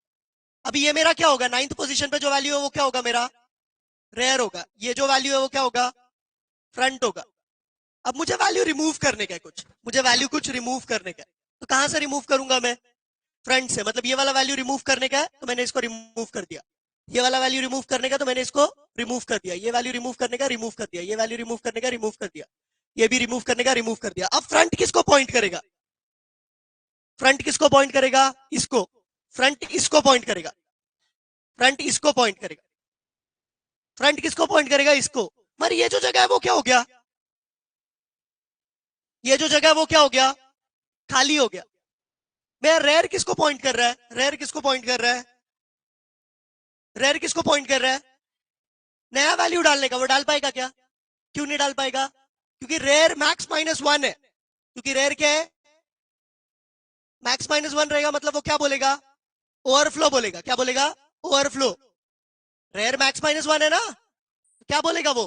अभी ये मेरा क्या होगा? 9th पोजीशन पे जो वैल्यू है वो क्या होगा? मेरा रेयर होगा। ये जो वैल्यू है वो क्या होगा? फ्रंट होगा। अब मुझे वैल्यू रिमूव करने का है, मुझे वैल्यू कुछ रिमूव करने का है। तो कहां से रिमूव करूंगा मैं? फ्रंट से। मतलब ये वाला वैल्यू रिमूव करने का है तो मैंने इसको रिमूव कर दिया। ये वाला वैल्यू रिमूव करने का तो मैंने इसको रिमूव कर दिया। ये वैल्यू रिमूव करने का रिमूव कर दिया। ये वैल्यू रिमूव करने का रिमूव कर दिया। ये भी रिमूव करने का रिमूव कर दिया। अब फ्रंट किसको पॉइंट करेगा? फ्रंट किसको पॉइंट करेगा? इसको। फ्रंट इसको पॉइंट करेगा। फ्रंट इसको पॉइंट करेगा। फ्रंट किसको पॉइंट करेगा? इसको। मगर ये जो जगह है वो क्या हो गया? ये जो जगह है वो क्या हो गया? खाली हो गया। मैं रेयर किसको पॉइंट कर रहा है? रेयर किसको पॉइंट कर रहा है? रेयर किसको पॉइंट कर रहा है? नया वैल्यू डालने का। वो डाल पाएगा क्या? क्यों नहीं डाल पाएगा? क्योंकि रेयर मैक्स -1 है। क्योंकि रेयर क्या है? मैक्स -1 रहेगा। मतलब वो क्या बोलेगा? ओवरफ्लो बोलेगा। क्या बोलेगा? ओवरफ्लो। रेयर मैक्स -1 है ना, तो क्या बोलेगा वो?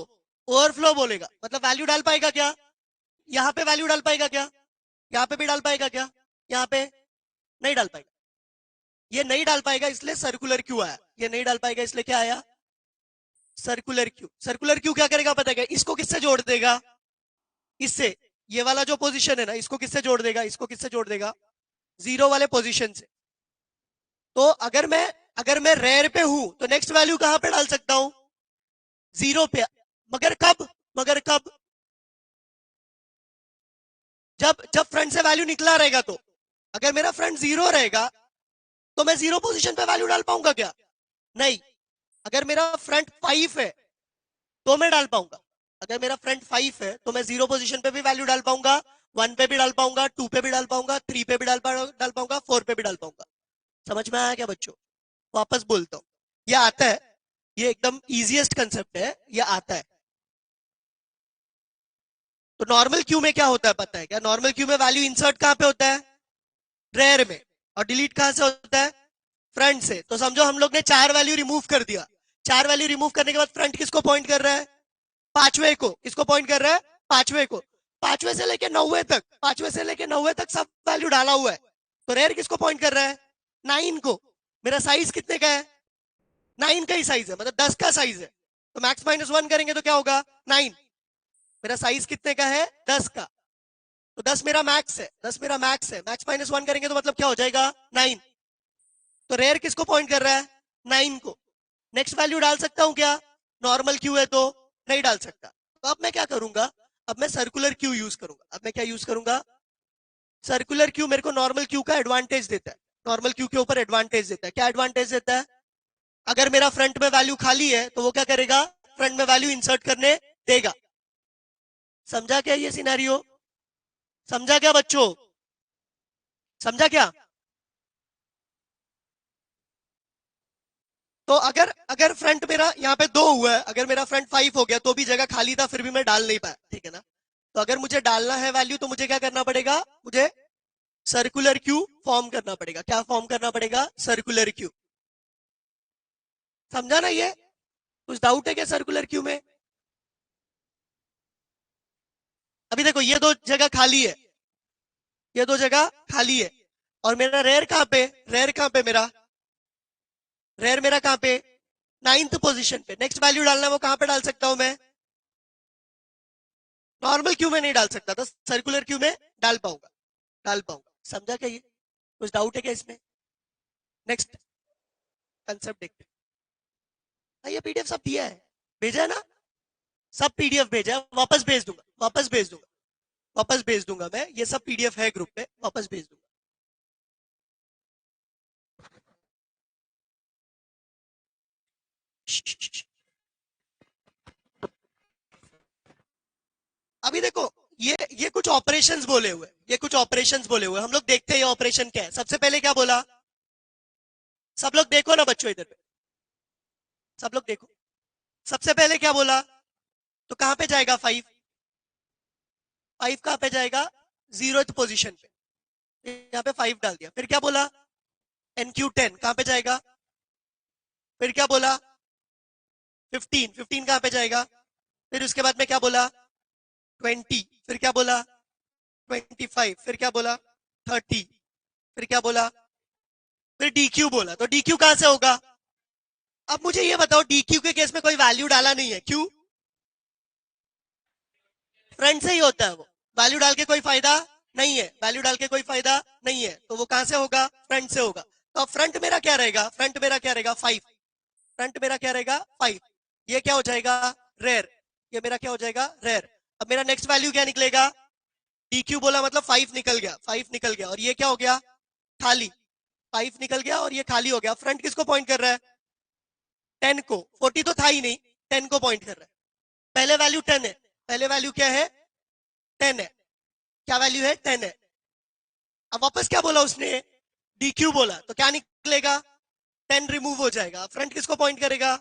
ओवरफ्लो बोलेगा। मतलब वैल्यू डाल पाएगा क्या? यहाँ पे वैल्यू डाल पाएगा क्या? यहाँ पे भी डाल पाएगा क्या? यहाँ पे नहीं डाल पाएगा। ये नहीं डाल पाएगा इसलिए सर्कुलर क्यू आया। ये नहीं डाल पाएगा इसलिए क्या आया? Circular queue. सर्कुलर क्यू क्या करेगा पता है क्या? इसको किससे जोड़ देगा? इससे। ये वाला जो पोजीशन है ना, इसको किससे जोड़ देगा? इसको किससे जोड़ देगा? जीरो वाले पोजीशन से। तो अगर मैं रेयर पे हूं तो नेक्स्ट वैल्यू कहां पे डाल सकता हूं? जीरो पे। मगर कब? मगर कब? जब जब फ्रंट से वैल्यू निकला रहेगा तो। अगर मेरा फ्रंट जीरो रहेगा तो मैं जीरो पोजीशन पे वैल्यू डाल पाऊंगा क्या? नहीं। अगर मेरा फ्रंट 5 है तो मैं डाल पाऊंगा। अगर मेरा फ्रंट 5 है तो मैं जीरो पोजीशन पे भी वैल्यू डाल पाऊंगा, 1 पे भी डाल पाऊंगा, 2 पे भी डाल पाऊंगा, 3 पे भी डाल पाऊंगा, 4 पे भी डाल पाऊंगा। समझ में आया क्या बच्चों? वापस बोलता हूं, ये आता है। ये एकदम इजीएस्ट कंसेप्ट है, ये आता है। तो नॉर्मल क्यू में क्या होता है पता है क्या? नॉर्मल क्यू में वैल्यू इंसर्ट कहां पे होता है? रेयर में। और डिलीट कहां से होता है? फ्रंट से। तो समझो हम लोग ने 4 वैल्यू रिमूव कर दिया। 4 वैल्यू रिमूव करने के बाद फ्रंट किसको पॉइंट कर रहा है? पांचवे को। किसको पॉइंट कर रहा है? पांचवे को। पांचवे से लेके 9वें तक, 5वें से लेके 9वें तक सब वैल्यू डाला हुआ है। तो रेयर किसको पॉइंट कर रहा है? 9 को। मेरा साइज कितने का है? 9 का ही साइज है, मतलब 10 का साइज है। तो मैक्स -1 करेंगे तो क्या होगा? 9। मेरा साइज कितने का है? 10 का। तो 10 मेरा मैक्स है, 10 मेरा मैक्स है। मैक्स -1 करेंगे तो मतलब क्या हो जाएगा? 9। तो रेयर किसको पॉइंट कर रहा है? 9 को। नेक्स्ट वैल्यू डाल सकता हूं क्या? नॉर्मल क्यू है तो नहीं डाल सकता। तो अब मैं क्या करूंगा? अब मैं सर्कुलर क्यू यूज करूंगा। अब मैं क्या यूज करूंगा? सर्कुलर क्यू मेरे को नॉर्मल क्यू का एडवांटेज देता है। नॉर्मल क्यू के ऊपर एडवांटेज देता है। क्या एडवांटेज देता है? अगर मेरा फ्रंट में वैल्यू खाली है तो वो क्या करेगा? फ्रंट में वैल्यू इंसर्ट करने देगा। समझा क्या ये सिनेरियो? समझा क्या बच्चों? समझा क्या? तो अगर अगर फ्रंट मेरा यहाँ पे 2 हुआ है, अगर मेरा फ्रंट 5 हो गया तो भी जगह खाली था, फिर भी मैं डाल नहीं पाया, ठीक है ना? तो अगर मुझे डालना है वैल्यू तो मुझे क्या करना पड़ेगा? मुझे सर्कुलर क्यू फॉर्म करना पड़ेगा। क्या फॉर्म करना पड़ेगा? Circular queue. समझा ना ये? कुछ डाउट है क्या सर्कुलर क्यू में? अभी देखो ये 2 जगह खाली है, ये 2 जगह खाली है। और मेरा रेयर कहां पे? रेयर कहां पे मेरा? रेयर मेरा कहां पे? 9th पोजीशन पे। नेक्स्ट वैल्यू डालना है वो कहां पे डाल सकता हूं मैं? नॉर्मल क्यू में नहीं डाल सकता था, सर्कुलर क्यू में डाल पाऊंगा। डाल पाऊंगा। समझा क्या ये? कुछ डाउट है क्या इसमें? नेक्स्ट कंसेप्ट देखते हैं। ये पीडीएफ सब दिया है, भेजा है ना? सब पीडीएफ भेजा है, वापस भेज दूंगा, वापस भेज दूंगा, वापस भेज दूंगा। मैं ये सब पीडीएफ है ग्रुप पे, वापस भेज दूंगा। अभी देखो, ये कुछ ऑपरेशंस बोले हुए, ये कुछ ऑपरेशंस बोले हुए, हम लोग देखते हैं ये ऑपरेशन क्या है। सबसे पहले क्या बोला, सब लोग देखो ना बच्चों, इधर पे सब लोग देखो। सबसे पहले क्या बोला, तो कहां पे जाएगा 5, 5 कहां पे जाएगा, 0th पोजीशन पे, यहाँ पे 5 डाल दिया। फिर क्या बोला, NQ10 कहां पे जाएगा, फिर क्या बोला 15, 15 कहां पे जाएगा, फिर उसके बाद में क्या बोला 20, फिर क्या बोला 25, फिर क्या बोला 30, फिर क्या बोला, फिर DQ बोला। तो DQ कहां से होगा, अब मुझे ये बताओ, DQ के केस में कोई वैल्यू डाला नहीं है, क्यों, फ्रंट से ही होता है वो, वैल्यू डाल के कोई फायदा नहीं है, वैल्यू डाल के कोई फायदा नहीं है, तो वो कहां से होगा, फ्रंट से होगा। तो अब फ्रंट मेरा क्या रहेगा, फ्रंट मेरा क्या रहेगा 5, फ्रंट मेरा क्या रहेगा 5, ये क्या हो जाएगा रेयर, ये मेरा क्या हो जाएगा रेयर। अब मेरा नेक्स्ट वैल्यू क्या निकलेगा, DQ बोला मतलब 5 निकल गया, 5 निकल गया, और ये क्या हो गया खाली, 5 निकल गया और ये खाली हो गया। फ्रंट किसको पॉइंट कर रहा है, 10 को, 40 तो था ही नहीं, 10 को पॉइंट कर रहा है। पहले वैल्यू 10 है, पहले वैल्यू क्या है 10 है, क्या वैल्यू है 10 है। अब वापस क्या बोला उसने, DQ बोला, तो क्या निकलेगा 10 रिमूव हो जाएगा। फ्रंट किसको पॉइंट करेगा,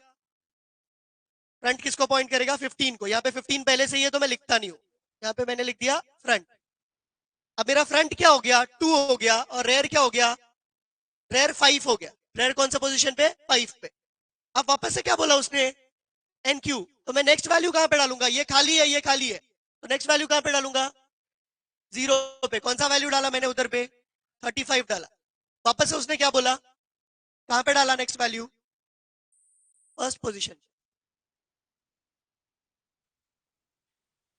फ्रंट किसको पॉइंट करेगा 15 को, यहाँ पे 15 पहले से ही है तो मैं लिखता नहीं हूं, यहाँ पे मैंने लिख दिया फ्रंट। अब मेरा फ्रंट क्या हो गया 2 हो गया, और रेयर क्या हो गया, रेयर 5 हो गया। रेयर कौन सा पोजीशन पे 5 पे। अब वापस से क्या बोला उसने NQ, तो मैं नेक्स्ट वैल्यू कहां पे डालूंगा, ये खाली है ये खाली है, तो नेक्स्ट वैल्यू कहां पे डालूंगा 0 पे। कौन सा वैल्यू डाला मैंने उधर पे 35 डाला। वापस से उसने क्या बोला, कहां पे डाला नेक्स्ट वैल्यू, फर्स्ट पोजीशन।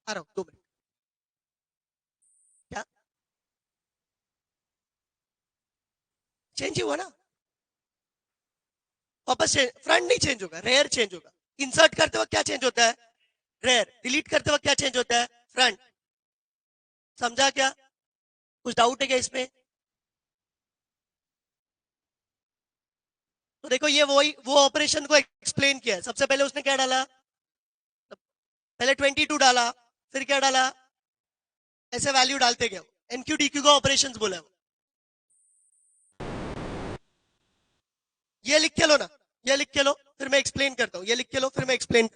आ रहा हूं 2 मिनट। क्या चेंज हुआ ना, वापस से फ्रंट नहीं चेंज होगा, रेयर चेंज होगा। इंसर्ट करते वक्त क्या चेंज होता है रेयर, डिलीट करते वक्त क्या चेंज होता है फ्रंट। समझा क्या, कुछ डाउट है क्या इसमें। तो देखो ये वो ऑपरेशन को एक्सप्लेन किया है। सबसे पहले उसने क्या डाला, पहले 22 डाला, फिर क्या डाला, ऐसे वैल्यू डालते गए। NQ DQ का ऑपरेशन बोला है वो। ये लिख के लो ना, ये लिख के लो, फिर मैं एक्सप्लेन करता हूँ, ये लिख के लो फिर मैं एक्सप्लेन।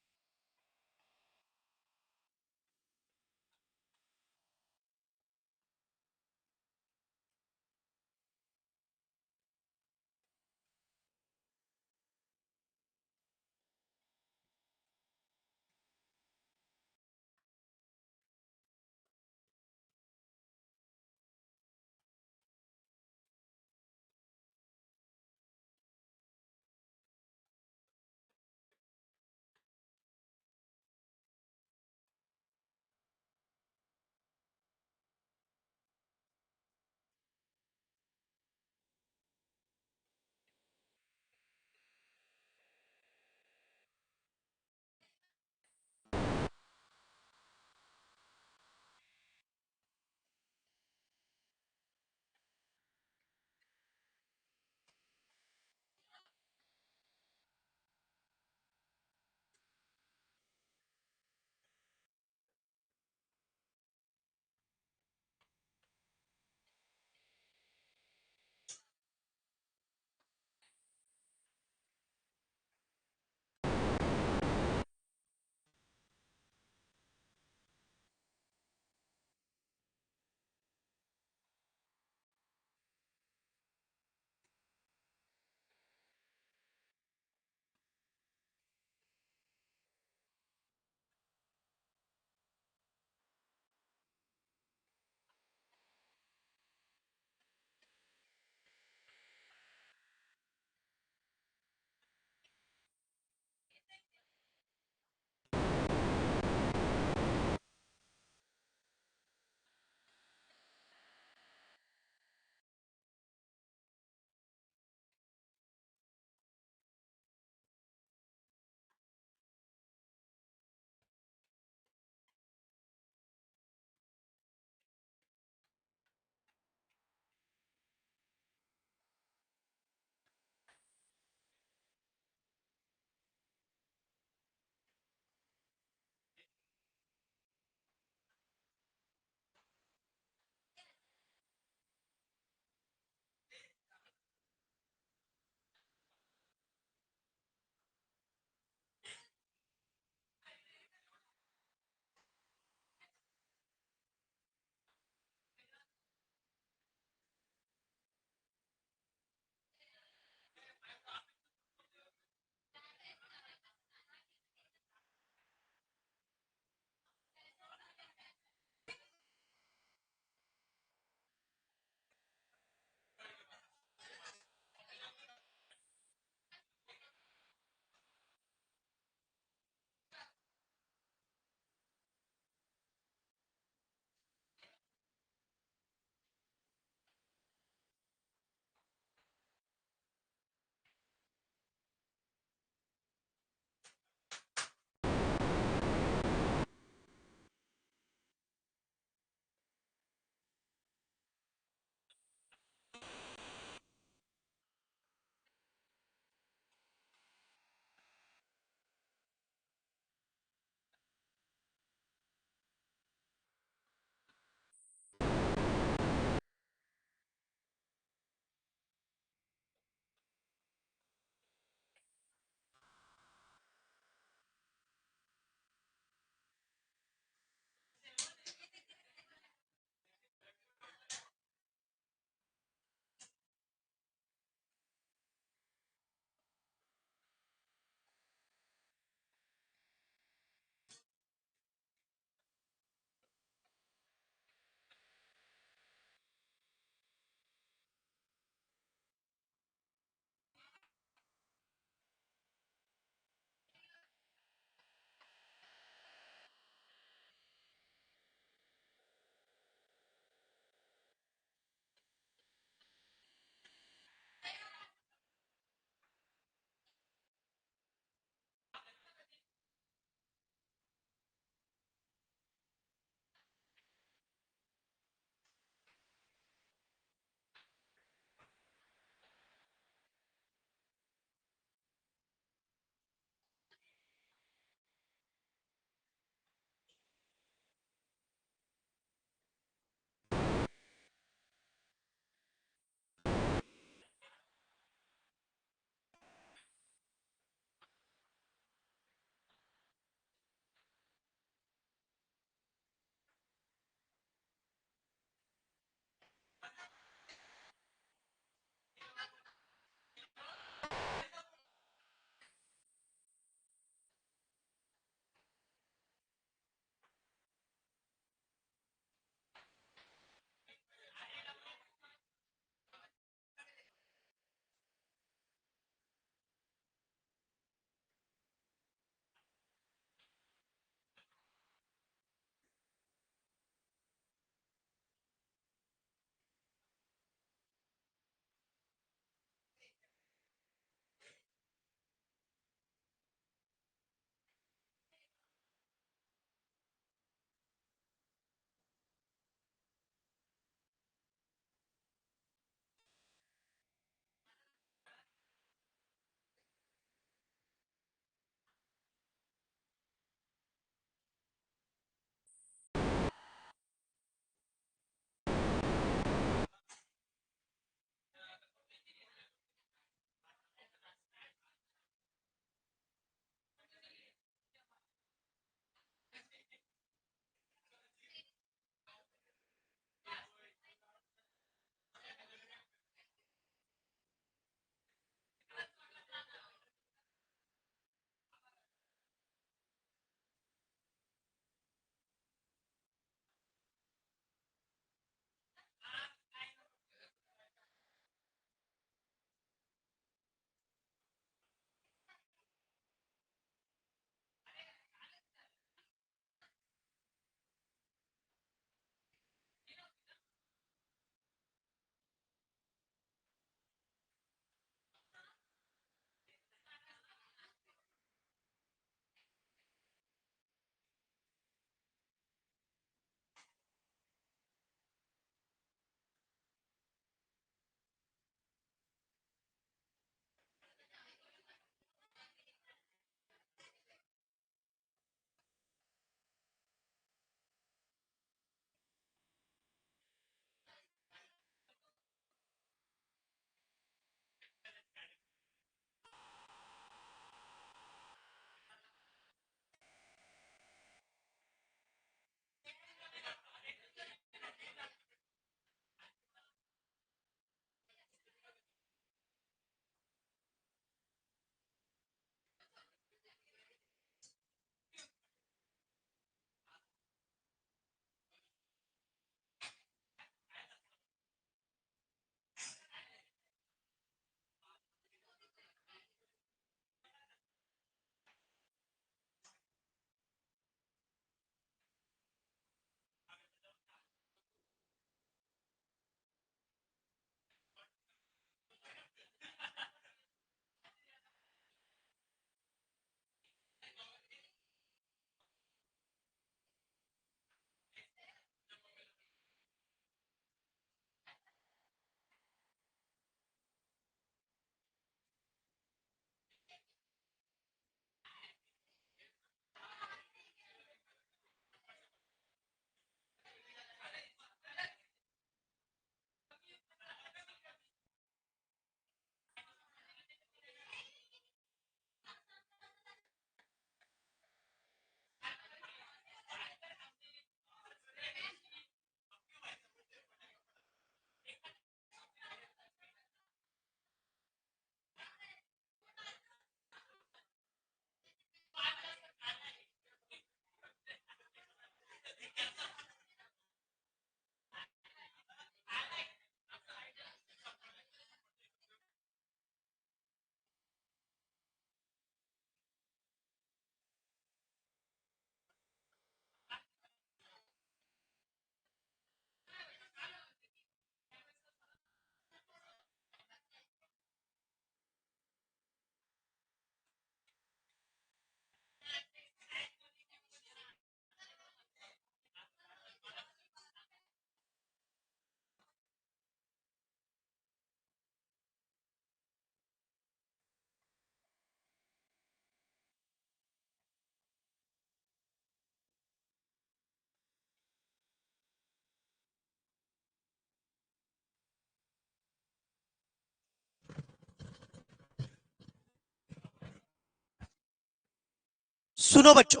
सुनो बच्चों,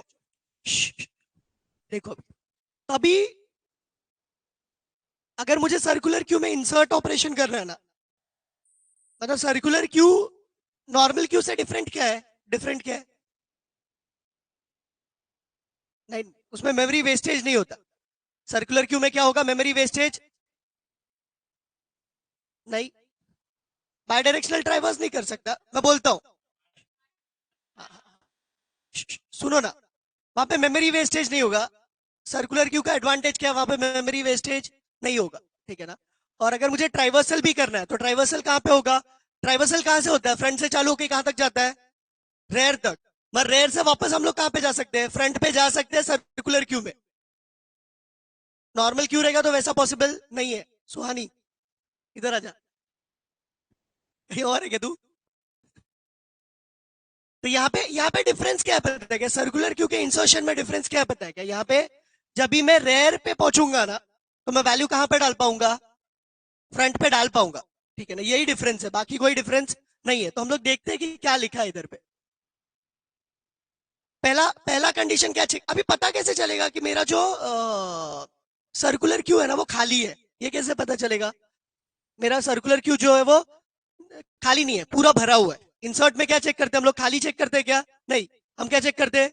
देखो अभी अगर मुझे सर्कुलर क्यू में इंसर्ट ऑपरेशन करना है ना, मतलब सर्कुलर क्यू नॉर्मल क्यू से डिफरेंट क्या है? डिफरेंट क्या है? नहीं, उसमें मेमोरी वेस्टेज नहीं होता। सर्कुलर क्यू में क्या होगा? मेमोरी वेस्टेज नहीं। बाय डायरेक्शनल ट्राइवर्स नहीं कर सकता, मैं बोलता हूं। सुनो ना, वहां पे मेमोरी वेस्टेज नहीं होगा। सर्कुलर क्यू का एडवांटेज क्या है? वहां पे मेमोरी वेस्टेज नहीं होगा, ठीक है ना। और अगर मुझे ट्राइवर्सल भी करना है तो ट्राइवर्सल कहां पे होगा? ट्राइवर्सल कहां से होता है? फ्रंट से चालू होकर कहां तक जाता है? रेयर तक। मगर रेयर से वापस हम लोग कहां पे जा सकते हैं? फ्रंट पे जा सकते हैं सर्कुलर क्यू में। नॉर्मल क्यू रहेगा तो वैसा पॉसिबल नहीं है। सुहानी, इधर आ जा। कहीं और है क्या तू? तो यहाँ पे डिफरेंस क्या है पता है क्या? सर्कुलर क्यू के इंसर्शन में डिफरेंस क्या है पता है क्या? यहाँ पे जब भी मैं रेयर पे पहुंचूंगा ना, तो मैं वैल्यू कहां पे डाल पाऊंगा? फ्रंट पे डाल पाऊंगा, ठीक है ना। यही डिफरेंस है, बाकी कोई डिफरेंस नहीं है। तो हम लोग देखते हैं कि क्या लिखा है इधर पे। पहला पहला कंडीशन क्या चेक, अभी पता कैसे चलेगा कि मेरा जो सर्कुलर क्यू है ना वो खाली है? ये कैसे पता चलेगा? मेरा सर्कुलर क्यू जो है वो खाली नहीं है, पूरा भरा हुआ है। इंसर्ट में क्या चेक करते हैं हम लोग? खाली चेक करते हैं क्या? नहीं, हम क्या चेक करते हैं?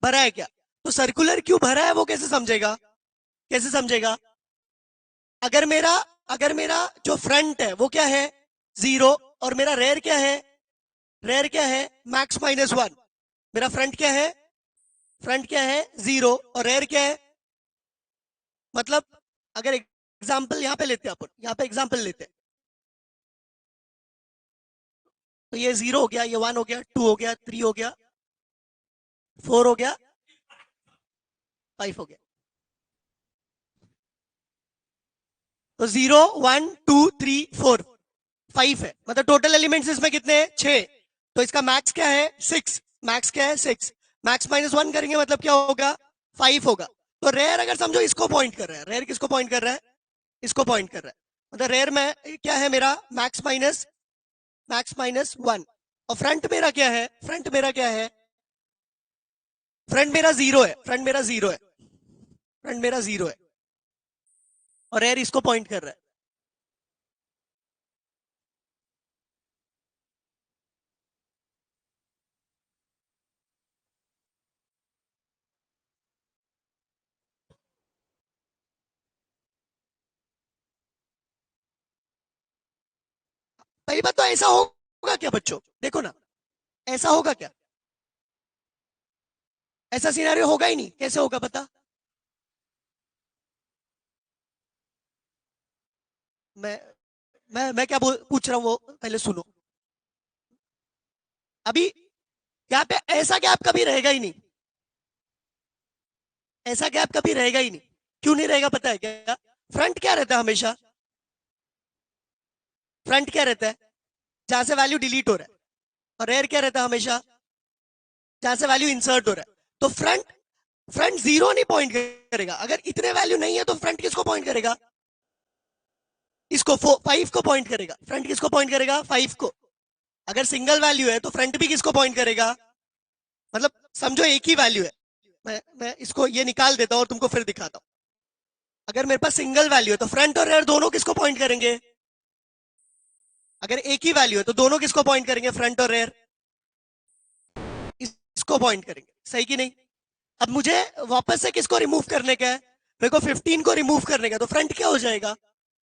भरा है क्या। तो सर्कुलर क्यू भरा है वो कैसे समझेगा? कैसे समझेगा? अगर मेरा अगर मेरा जो फ्रंट है वो क्या है? 0। और मेरा रेयर क्या है? रेयर क्या है? Max minus 1। मेरा फ्रंट क्या है? फ्रंट क्या है? 0। और रेयर क्या है? मतलब अगर एग्जाम्पल यहाँ पे लेते हैं, अपन यहाँ पे एग्जाम्पल लेते हैं, तो ये 0 हो गया, ये 1 हो गया, 2 हो गया, 3 हो गया, 4 हो गया, 5 हो गया। तो 0 1 2 3 4 5 है, मतलब टोटल एलिमेंट्स इसमें कितने हैं? 6। तो इसका मैक्स क्या है? 6। मैक्स क्या है? 6। मैक्स माइनस 1 करेंगे मतलब क्या होगा? 5 होगा। तो रेयर अगर समझो इसको पॉइंट कर रहा है, रेयर किसको पॉइंट कर रहा है? इसको पॉइंट कर रहा है। मतलब रेयर में क्या है मेरा? Max minus 1। और फ्रंट मेरा क्या है? फ्रंट मेरा क्या है? फ्रंट मेरा 0 है, फ्रंट मेरा 0 है, फ्रंट मेरा 0 है। और रेयर इसको पॉइंट कर रहा है। पहली बात तो ऐसा होगा क्या बच्चों? देखो ना, ऐसा होगा क्या? ऐसा सिनेरियो होगा ही नहीं। कैसे होगा पता? मैं मैं क्या पूछ रहा हूँ वो पहले सुनो। अभी यहाँ पे ऐसा गैप कभी रहेगा ही नहीं। ऐसा गैप कभी रहेगा ही नहीं। क्यों नहीं रहेगा पता है क्या? फ्रंट क्या रहता है हमेशा? फ्रंट क्या रहता है? जहां से वैल्यू डिलीट हो रहा है। और रेयर क्या रहता है हमेशा? जहां से वैल्यू इंसर्ट हो रहा है। तो फ्रंट फ्रंट 0 नहीं पॉइंट करेगा। अगर इतने वैल्यू नहीं है तो फ्रंट किसको पॉइंट करेगा? इसको 5 को पॉइंट करेगा। फ्रंट किसको पॉइंट करेगा? 5 को। अगर सिंगल वैल्यू है तो फ्रंट भी किसको पॉइंट करेगा? मतलब समझो एक ही वैल्यू है। मैं इसको ये निकाल देता हूं और तुमको फिर दिखाता हूं। अगर मेरे पास सिंगल वैल्यू है तो फ्रंट और रेयर दोनों किसको पॉइंट करेंगे? अगर एक ही वैल्यू है तो दोनों किसको पॉइंट करेंगे? फ्रंट और रेयर इसको पॉइंट करेंगे, सही कि नहीं? अब मुझे वापस से किसको रिमूव करने का है? मेरे को 15 को रिमूव करने का। तो फ्रंट क्या हो जाएगा?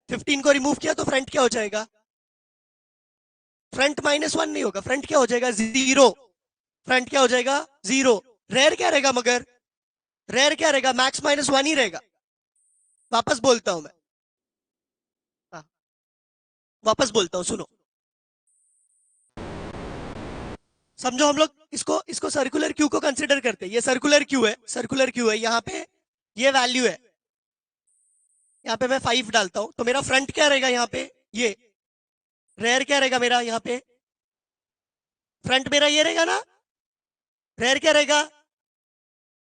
15 को रिमूव किया तो फ्रंट क्या हो जाएगा? फ्रंट -1 नहीं होगा, फ्रंट क्या हो जाएगा? 0। फ्रंट क्या हो जाएगा? 0। रेयर क्या रहेगा? मगर रेयर क्या रहेगा? मैक्स -1 ही रहेगा। वापस बोलता हूं मैं। हाँ, वापस बोलता हूं, सुनो। समझो हम लोग इसको इसको सर्कुलर क्यू को कंसिडर करते हैं। ये सर्कुलर क्यू है, सर्कुलर क्यू है। यहाँ पे ये वैल्यू है, यहाँ पे मैं 5 डालता हूं तो मेरा फ्रंट क्या रहेगा? यहाँ पे ये। रेयर क्या रहेगा मेरा? यहाँ पे फ्रंट मेरा ये रहेगा ना। रेयर क्या रहेगा?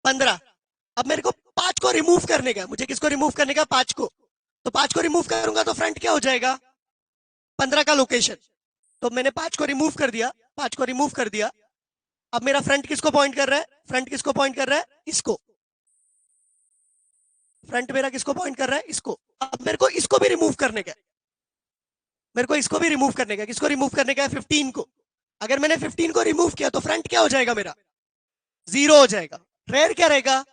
15। अब मेरे को 5 को रिमूव करने का। मुझे किसको रिमूव करने का? 5 को। तो 5 को रिमूव करूंगा तो फ्रंट क्या हो जाएगा? 15 का लोकेशन। तो मैंने 5 को रिमूव कर दिया, 5 को रिमूव कर दिया। अब मेरा फ्रंट किसको पॉइंट कर रहा है? फ्रंट किसको पॉइंट कर रहा है? इसको। फ्रंट मेरा किसको पॉइंट कर रहा है? इसको। अब मेरे को इसको भी रिमूव करने का है, मेरे को इसको भी रिमूव करने का है। किसको रिमूव करने का है? 15 को। अगर मैंने 15 को रिमूव किया तो फ्रंट क्या हो जाएगा मेरा? 0 हो जाएगा। रेयर क्या रहेगा?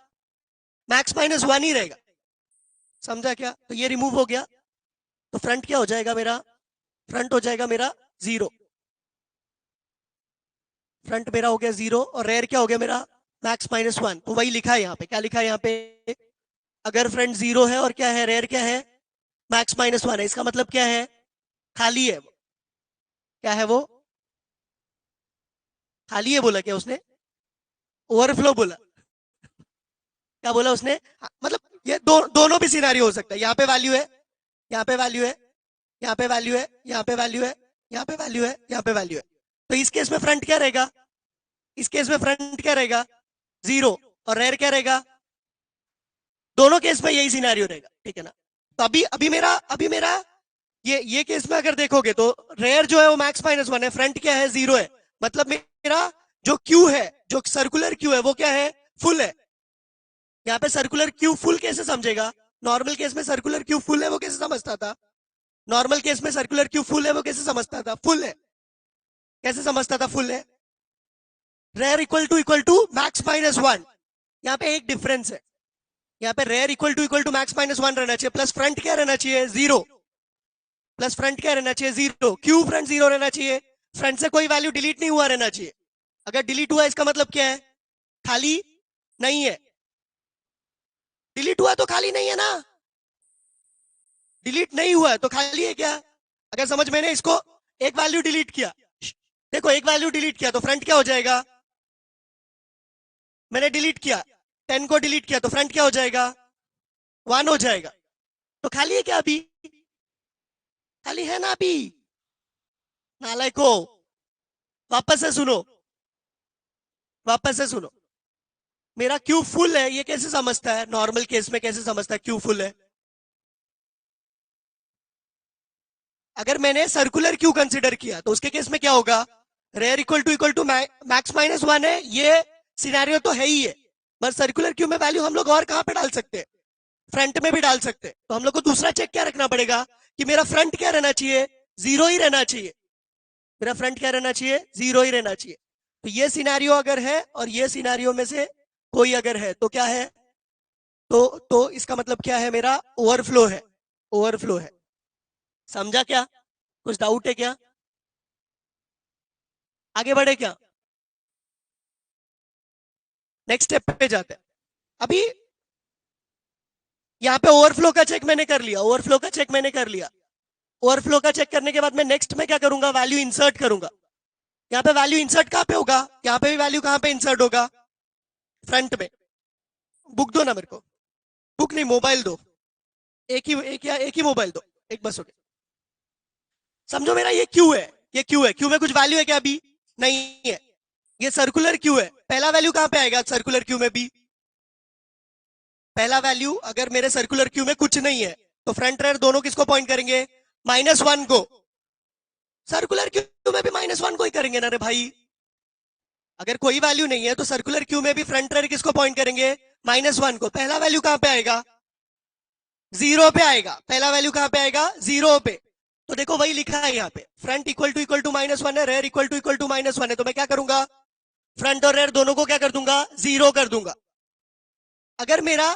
मैक्स माइनस 1 ही रहेगा। समझा क्या? तो ये रिमूव हो गया, तो फ्रंट क्या हो जाएगा मेरा? फ्रंट हो जाएगा मेरा 0। फ्रंट मेरा हो गया 0 और रेयर क्या हो गया मेरा? Max minus 1। तो वही लिखा है यहाँ पे। क्या लिखा है यहाँ पे? अगर फ्रंट 0 है और क्या है? रेयर क्या है? मैक्स माइनस 1 है। इसका मतलब क्या है? खाली है। क्या है वो? खाली है बोला क्या उसने? ओवरफ्लो बोला। क्या बोला उसने? मतलब ये दोनों भी सिनारियो हो सकता है। यहाँ पे वैल्यू है, यहाँ पे वैल्यू है, यहाँ पे वैल्यू है, यहाँ पे वैल्यू है, यहाँ पे वैल्यू है, यहाँ पे वैल्यू है। तो इस केस में फ्रंट क्या रहेगा? इस केस में फ्रंट क्या रहेगा? 0। और रेयर क्या रहेगा? दोनों केस में यही सिनेरियो रहेगा, ठीक है ना? तो अभी मेरा ये केस में अगर देखोगे तो रेयर जो है वो मैक्स माइनस 1 है, फ्रंट क्या है? 0 है। मतलब मेरा जो क्यू है, जो सर्कुलर क्यू है, वो क्या है? फुल है। यहाँ पे सर्कुलर क्यू फुल कैसे समझेगा? नॉर्मल केस में सर्कुलर क्यू फुल है वो कैसे समझता था? नॉर्मल केस में सर्कुलर क्यू फुल है वो कैसे समझता था? फुल है। कैसे समझता था फुल है? Rear equal to max minus 1। यहाँ पे एक डिफरेंस है। यहाँ पे rear equal to max minus 1 रहना चाहिए, प्लस फ्रंट क्या रहना चाहिए? 0। प्लस फ्रंट क्या रहना चाहिए? 0। क्यू फ्रंट 0 रहना चाहिए। फ्रंट से कोई वैल्यू डिलीट नहीं हुआ रहना चाहिए। अगर डिलीट हुआ इसका मतलब क्या है? खाली नहीं है। डिलीट हुआ तो खाली नहीं है ना? डिलीट नहीं हुआ तो खाली है क्या? अगर समझ मैंने इसको एक वैल्यू डिलीट किया, देखो एक वैल्यू डिलीट किया तो फ्रंट क्या हो जाएगा? मैंने डिलीट किया 10 को डिलीट किया तो फ्रंट क्या हो जाएगा? 1 हो जाएगा। तो खाली है क्या अभी? खाली है ना अभी? नालायको, वापस से सुनो, वापस से सुनो। मेरा क्यू फुल है, ये कैसे समझता है? नॉर्मल केस में कैसे समझता है क्यू फुल है? अगर मैंने सर्कुलर क्यू कंसिडर किया तो उसके केस में क्या होगा? Rear equal to max minus 1 है, ये सिनेरियो तो है ही है। बस सर्कुलर क्यू में वैल्यू हम लोग और कहां पे डाल सकते हैं? फ्रंट में भी डाल सकते हैं। तो हम लोग को दूसरा चेक क्या रखना पड़ेगा कि मेरा फ्रंट क्या रहना चाहिए? 0 ही रहना चाहिए। मेरा फ्रंट क्या रहना चाहिए? 0 ही रहना चाहिए। तो ये सिनेरियो अगर है और ये सिनेरियो में से कोई अगर है तो क्या है? तो इसका मतलब क्या है? मेरा ओवरफ्लो है। ओवरफ्लो है। समझा क्या? कुछ डाउट है क्या? आगे बढ़े क्या? नेक्स्ट स्टेप पे जाते हैं। अभी यहाँ पे ओवरफ्लो का चेक मैंने कर लिया, ओवरफ्लो का चेक मैंने कर लिया। ओवरफ्लो का चेक करने के बाद मैं नेक्स्ट में क्या करूंगा? वैल्यू इंसर्ट करूंगा। यहाँ पे वैल्यू इंसर्ट कहां पे होगा? यहाँ पे भी वैल्यू कहां पे इंसर्ट होगा? फ्रंट में। बुक दो ना मेरे को। बुक नहीं, मोबाइल दो। एक ही मोबाइल दो, एक बस हो गया। समझो मेरा ये क्यू है, ये क्यू है। क्यू में कुछ वैल्यू है क्या अभी? नहीं है। ये सर्कुलर क्यू है। पहला वैल्यू कहां पे आएगा सर्कुलर क्यू में भी? पहला वैल्यू अगर मेरे सर्कुलर क्यू में कुछ नहीं है तो फ्रंट रेयर दोनों किसको पॉइंट करेंगे? -1 को। सर्कुलर क्यू में भी -1 को ही करेंगे ना रे भाई। अगर कोई वैल्यू नहीं है तो सर्कुलर क्यू में भी फ्रंट रेयर किसको पॉइंट करेंगे? -1 को। पहला वैल्यू कहां पे आएगा? 0 पे आएगा। पहला वैल्यू कहां पे आएगा? 0 पे। तो देखो वही लिखा है यहाँ पे, फ्रंट इक्वल टू -1 है, रेयर इक्वल टू -1 है। तो मैं क्या करूंगा? फ्रंट और रेयर दोनों को क्या कर दूंगा? 0 कर दूंगा। अगर मेरा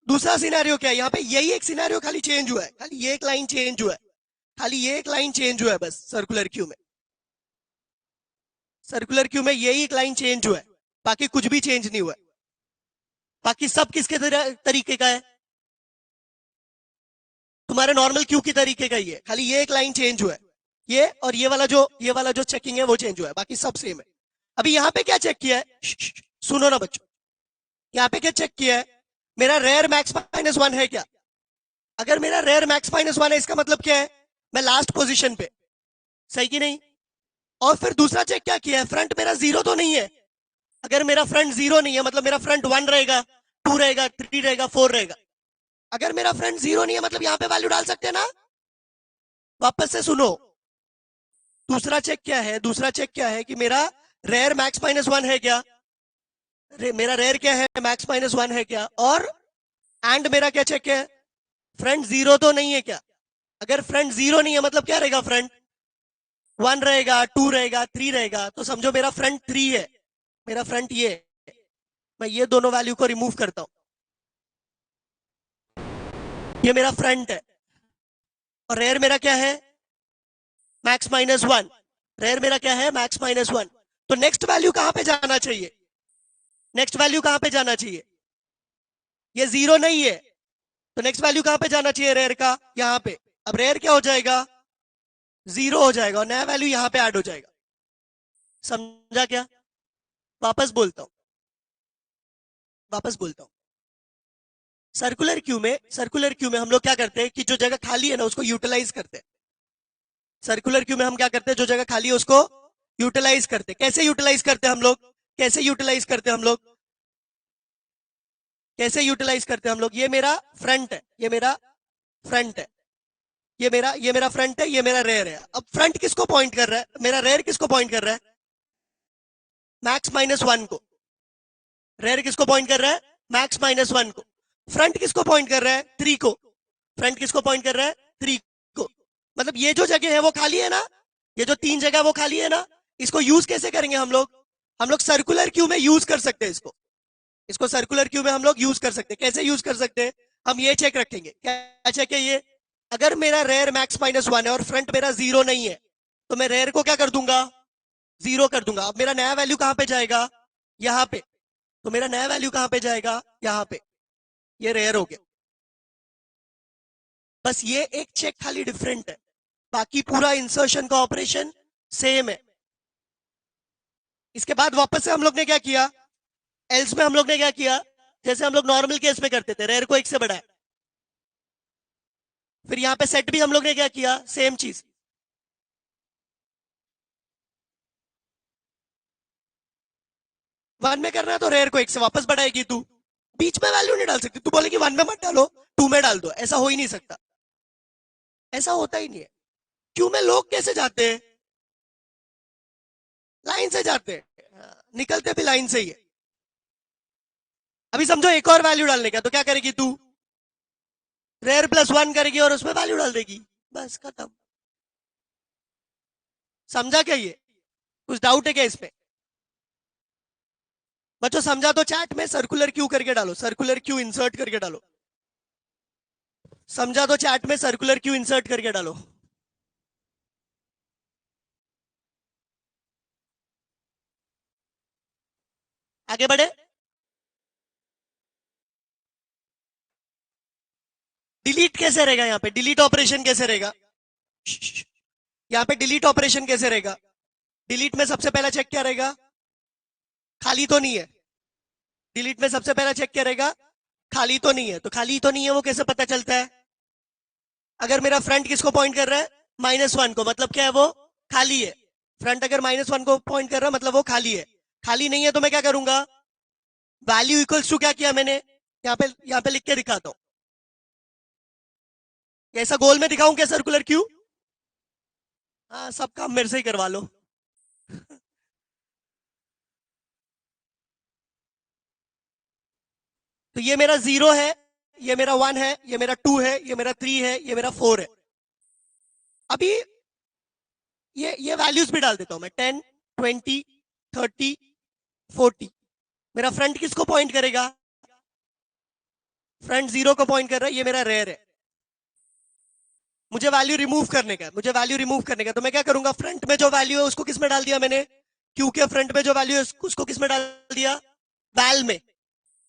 दूसरा सिनेरियो क्या है? यहाँ पे यही एक सिनेरियो खाली चेंज हुआ है, खाली ये एक लाइन चेंज हुआ है, खाली ये एक लाइन चेंज हुआ है बस। सर्कुलर क्यू में, सर्कुलर क्यू में यही एक लाइन चेंज हुआ है, बाकी कुछ भी चेंज नहीं हुआ है। बाकी सब किसके तरीके का है? तुम्हारे नॉर्मल क्यू की तरीके का ही है, खाली ये एक लाइन चेंज हुआ है। ये और ये वाला जो चेकिंग है वो चेंज हुआ है, बाकी सब सेम है। अभी यहाँ पे क्या चेक किया है? सुनो ना बच्चों, यहाँ पे क्या चेक किया है? मेरा रेयर मैक्स -1 है क्या? अगर मेरा रेयर मैक्स -1 है इसका मतलब क्या है? मैं लास्ट पोजीशन पे, सही कि नहीं? और फिर दूसरा चेक क्या किया है? फ्रंट मेरा 0 तो नहीं है। अगर मेरा फ्रंट 0 नहीं है मतलब मेरा फ्रंट 1 रहेगा, 2 रहेगा, 3 रहेगा, 4 रहेगा। अगर मेरा फ्रंट 0 नहीं है मतलब यहाँ पे वैल्यू डाल सकते हैं ना? वापस से सुनो, दूसरा चेक क्या है? दूसरा चेक क्या है कि मेरा रेयर मैक्स माइनस वन है क्या? मेरा रेयर क्या है? मैक्स माइनस वन है क्या? और एंड मेरा क्या चेक है? फ्रंट जीरो तो नहीं है क्या? अगर फ्रंट जीरो नहीं है मतलब क्या रहेगा? फ्रंट वन रहेगा, टू रहेगा, थ्री रहेगा, तो समझो मेरा फ्रंट थ्री है, मेरा फ्रंट ये है। मैं ये दोनों वैल्यू को रिमूव करता हूं, ये मेरा फ्रंट है। और रेयर मेरा क्या है? Max minus one. रेयर मेरा क्या है? Max minus one. तो नेक्स्ट वैल्यू कहां पे जाना चाहिए? नेक्स्ट वैल्यू कहां पे जाना चाहिए? ये जीरो नहीं है, तो नेक्स्ट वैल्यू कहां पे जाना चाहिए रेयर का? यहां पे। अब रेयर क्या हो जाएगा? जीरो हो जाएगा और नया वैल्यू यहां पे ऐड हो जाएगा। समझा क्या? वापस बोलता हूं, वापस बोलता हूं। सर्कुलर क्यू में हम लोग क्या करते हैं कि जो जगह खाली है ना उसको यूटिलाइज करते हैं। सर्कुलर क्यू में हम क्या करते हैं? जो जगह खाली है उसको यूटिलाइज करते हैं। कैसे यूटिलाइज करते हैं हम लोग? कैसे यूटिलाइज करते हैं हम लोग? कैसे यूटिलाइज करते हैं हम लोग? ये मेरा फ्रंट है, ये मेरा फ्रंट है, ये मेरा फ्रंट है, ये मेरा रेयर है। अब फ्रंट किसको पॉइंट कर रहा है? मेरा रेयर किसको पॉइंट कर रहा है? मैक्स माइनस वन को। रेयर किसको पॉइंट कर रहा है? मैक्स माइनस वन को। फ्रंट किसको पॉइंट कर रहा है? थ्री को। फ्रंट किसको पॉइंट कर रहा है? थ्री को। मतलब ये जो जगह है वो खाली है ना, ये जो तीन जगह वो खाली है ना, इसको यूज कैसे करेंगे हम लोग? हम लोग सर्कुलर क्यू में यूज कर सकते हैं इसको। इसको सर्कुलर क्यू में हम लोग यूज कर सकते हैं। कैसे यूज कर सकते हैं? हम ये चेक रखेंगे। क्या चेक है ये? अगर मेरा रेयर मैक्स माइनस वन है और फ्रंट मेरा जीरो नहीं है, तो मैं रेयर को क्या कर दूंगा? जीरो कर दूंगा। अब मेरा नया वैल्यू कहां पे जाएगा? यहां पे। तो मेरा नया वैल्यू कहां पे जाएगा? यहां पे। ये रेयर हो गया। बस ये एक चेक खाली डिफरेंट है, बाकी पूरा इंसर्शन का ऑपरेशन सेम है। इसके बाद वापस से हम लोग ने क्या किया? एल्स में हम लोग ने क्या किया? जैसे हम लोग नॉर्मल केस में करते थे, रेयर को एक से बढ़ाया। फिर यहां पे सेट भी हम लोग ने क्या किया? सेम चीज। वन में करना है तो रेयर को एक से वापस बढ़ाएगी तू। बीच में वैल्यू नहीं डाल सकती, तू बोलेगी वन में मत डालो, टू में डाल दो। ऐसा हो ही नहीं सकता, ऐसा होता ही नहीं है। क्यों में लोग कैसे जाते हैं? लाइन से जाते हैं, निकलते भी लाइन से ही है। अभी समझो एक और वैल्यू डालने का, तो क्या करेगी तू? रेयर प्लस वन करेगी और उसमें वैल्यू डाल देगी, बस खत्म। समझा क्या ये? कुछ डाउट है क्या इसमें? बच्चों समझा तो चैट में सर्कुलर क्यू करके डालो, सर्कुलर क्यू इंसर्ट करके डालो। समझा तो चैट में सर्कुलर क्यू इंसर्ट करके डालो। आगे बढ़े। डिलीट कैसे रहेगा? यहाँ पे डिलीट ऑपरेशन कैसे रहेगा? यहाँ पे डिलीट ऑपरेशन कैसे रहेगा? डिलीट में सबसे पहला चेक क्या रहेगा? खाली तो नहीं है। डिलीट में सबसे पहला चेक क्या रहेगा? खाली तो नहीं है। तो खाली तो नहीं है वो कैसे पता चलता है? अगर मेरा फ्रंट किसको पॉइंट कर रहा है? माइनस वन को, मतलब क्या है? वो खाली है। फ्रंट अगर माइनस वन को पॉइंट कर रहा है मतलब वो खाली है। खाली नहीं है तो मैं क्या करूंगा? वैल्यू इक्वल्स टू क्या किया मैंने? यहाँ पे लिख के दिखाता हूं। ऐसा गोल में दिखाऊं क्या सर्कुलर क्यू? हाँ, सब काम मेरे से ही करवा लो। तो ये मेरा जीरो है, ये मेरा वन है, ये मेरा टू है, ये मेरा थ्री है, ये मेरा फोर है। अभी ये वैल्यूज भी डाल देता हूं मैं, 10, 20, 30, 40। मेरा फ्रंट किसको पॉइंट करेगा? फ्रंट जीरो को पॉइंट कर रहा है, ये मेरा रेयर है। मुझे वैल्यू रिमूव करने का है, मुझे वैल्यू रिमूव करने का, तो मैं क्या करूंगा? फ्रंट में जो वैल्यू है उसको किस में डाल दिया मैंने? क्यू के फ्रंट में जो वैल्यू है उसको किस में डाल दिया? वैल में।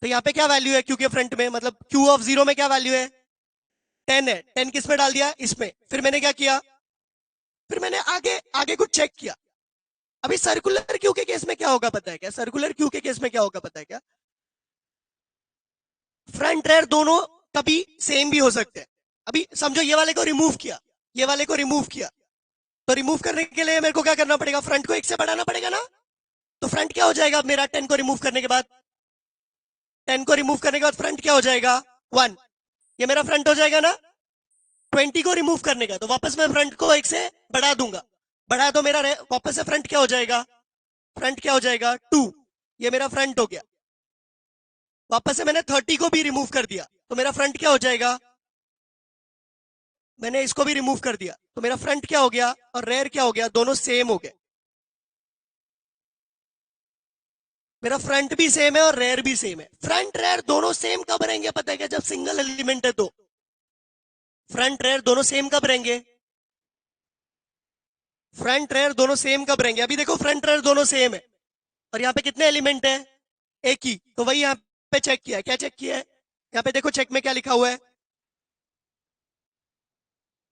तो यहाँ पे क्या वैल्यू है क्यू के फ्रंट में? मतलब क्यू ऑफ जीरो में क्या वैल्यू है? 10 है। 10 किस में डाल दिया? इसमें। फिर मैंने क्या किया? फिर मैंने आगे आगे कुछ चेक किया। अभी सर्कुलर क्यू के केस में क्या होगा पता है क्या? सर्कुलर क्यू के केस में क्या होगा पता है क्या? फ्रंट रेयर दोनों कभी सेम भी हो सकते हैं। अभी समझो ये वाले को रिमूव किया, ये वाले को रिमूव किया, तो रिमूव करने के लिए मेरे को क्या करना पड़ेगा? फ्रंट को एक से बढ़ाना पड़ेगा ना। तो फ्रंट क्या हो जाएगा मेरा 10 को रिमूव करने के बाद? 10 को रिमूव करने के बाद फ्रंट क्या हो जाएगा? 1। ये मेरा फ्रंट हो जाएगा ना। 20 को रिमूव करने का तो वापस मैं फ्रंट को एक से बढ़ा दूंगा, बढ़ा तो मेरा वापस से फ्रंट क्या हो जाएगा? फ्रंट क्या हो जाएगा 2, ये मेरा फ्रंट हो गया। वापस से मैंने 30 को भी रिमूव कर दिया तो मेरा फ्रंट क्या हो जाएगा, मैंने इसको भी रिमूव कर दिया तो मेरा फ्रंट क्या हो गया और रेयर क्या हो गया, दोनों सेम हो गए। मेरा फ्रंट भी सेम है और रेयर भी सेम है। फ्रंट रेयर दोनों सेम कब रहेंगे पता है क्या, जब सिंगल एलिमेंट है तो। फ्रंट रेयर दोनों सेम कब रहेंगे, फ्रंट रेयर दोनों सेम कब रहेंगे, अभी देखो फ्रंट रेयर दोनों सेम है और यहाँ पे कितने एलिमेंट है, एक ही, तो वही यहाँ पे चेक किया है। क्या चेक किया है, यहाँ पे देखो चेक में क्या लिखा हुआ है,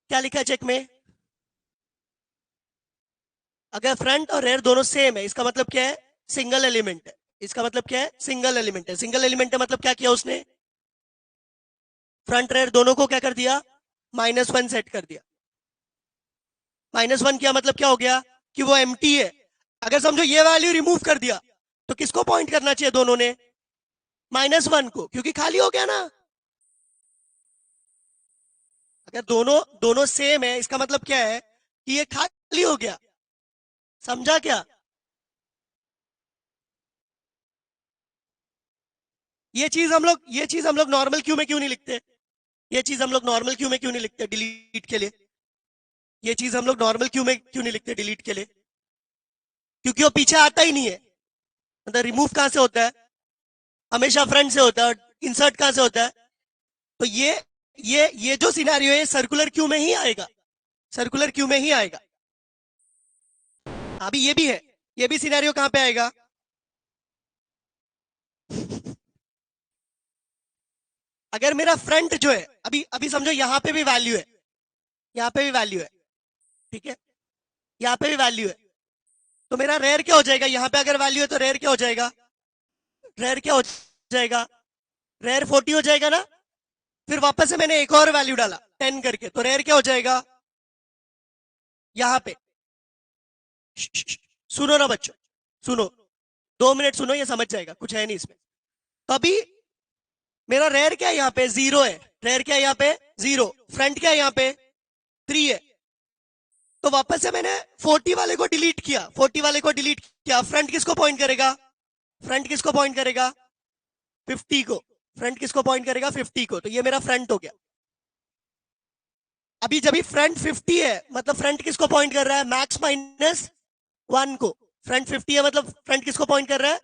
क्या लिखा है चेक में, अगर फ्रंट और रेयर दोनों सेम है इसका मतलब क्या है, सिंगल एलिमेंट है। इसका मतलब क्या है, सिंगल एलिमेंट है। सिंगल एलिमेंट है मतलब क्या किया उसने, फ्रंट रेयर दोनों को क्या कर दिया, -1 सेट कर दिया। -1 किया मतलब क्या हो गया कि वो एम्प्टी है। अगर समझो ये वैल्यू रिमूव कर दिया तो किसको पॉइंट करना चाहिए दोनों ने, -1 को, क्योंकि खाली हो गया ना। अगर दोनों दोनों सेम है इसका मतलब क्या है कि ये खाली हो गया। समझा क्या, ये चीज हम लोग नॉर्मल क्यू में क्यों नहीं लिखते, ये चीज हम लोग नॉर्मल क्यू में क्यों नहीं लिखते डिलीट के लिए, ये चीज हम लोग नॉर्मल क्यू में क्यों नहीं लिखते डिलीट के लिए, क्योंकि वो पीछे आता ही नहीं है। मतलब रिमूव कहां से होता है, हमेशा फ्रंट से होता है, इंसर्ट कहां से होता है। तो ये जो सिनेरियो है सर्कुलर क्यू में ही आएगा, सर्कुलर क्यू में ही आएगा। अभी ये भी है, ये भी सिनेरियो कहां पे आएगा, अगर मेरा फ्रंट जो है, अभी अभी समझो यहां पे भी वैल्यू है, यहां पे भी वैल्यू है, ठीक है, यहां पे भी वैल्यू है, तो मेरा रेयर क्या हो जाएगा, यहां पे अगर वैल्यू है तो रेयर क्या हो जाएगा, रेयर क्या हो जाएगा, रेयर 40 हो जाएगा ना। फिर वापस से मैंने एक और वैल्यू डाला 10 करके, तो रेयर क्या हो जाएगा यहां पे। सुनो ना बच्चों, सुनो, 2 मिनट सुनो, ये समझ जाएगा, कुछ है नहीं इसमें। तो अभी मेरा रेयर क्या है यहाँ पे, 0 है। रेयर क्या है यहाँ पे, 0। फ्रंट क्या है यहाँ पे, 3 है। तो वापस से मैंने 40 वाले को डिलीट किया, 40 वाले को डिलीट किया। फ्रंट किसको पॉइंट करेगा, फ्रंट किसको पॉइंट करेगा, 50 को। फ्रंट किसको पॉइंट करेगा, 50 को। तो ये मेरा फ्रंट हो गया। अभी जब फ्रंट 50 है मतलब फ्रंट किसको पॉइंट कर रहा है, मैक्स -1 को। फ्रंट 50 है मतलब फ्रंट किसको पॉइंट कर रहा है,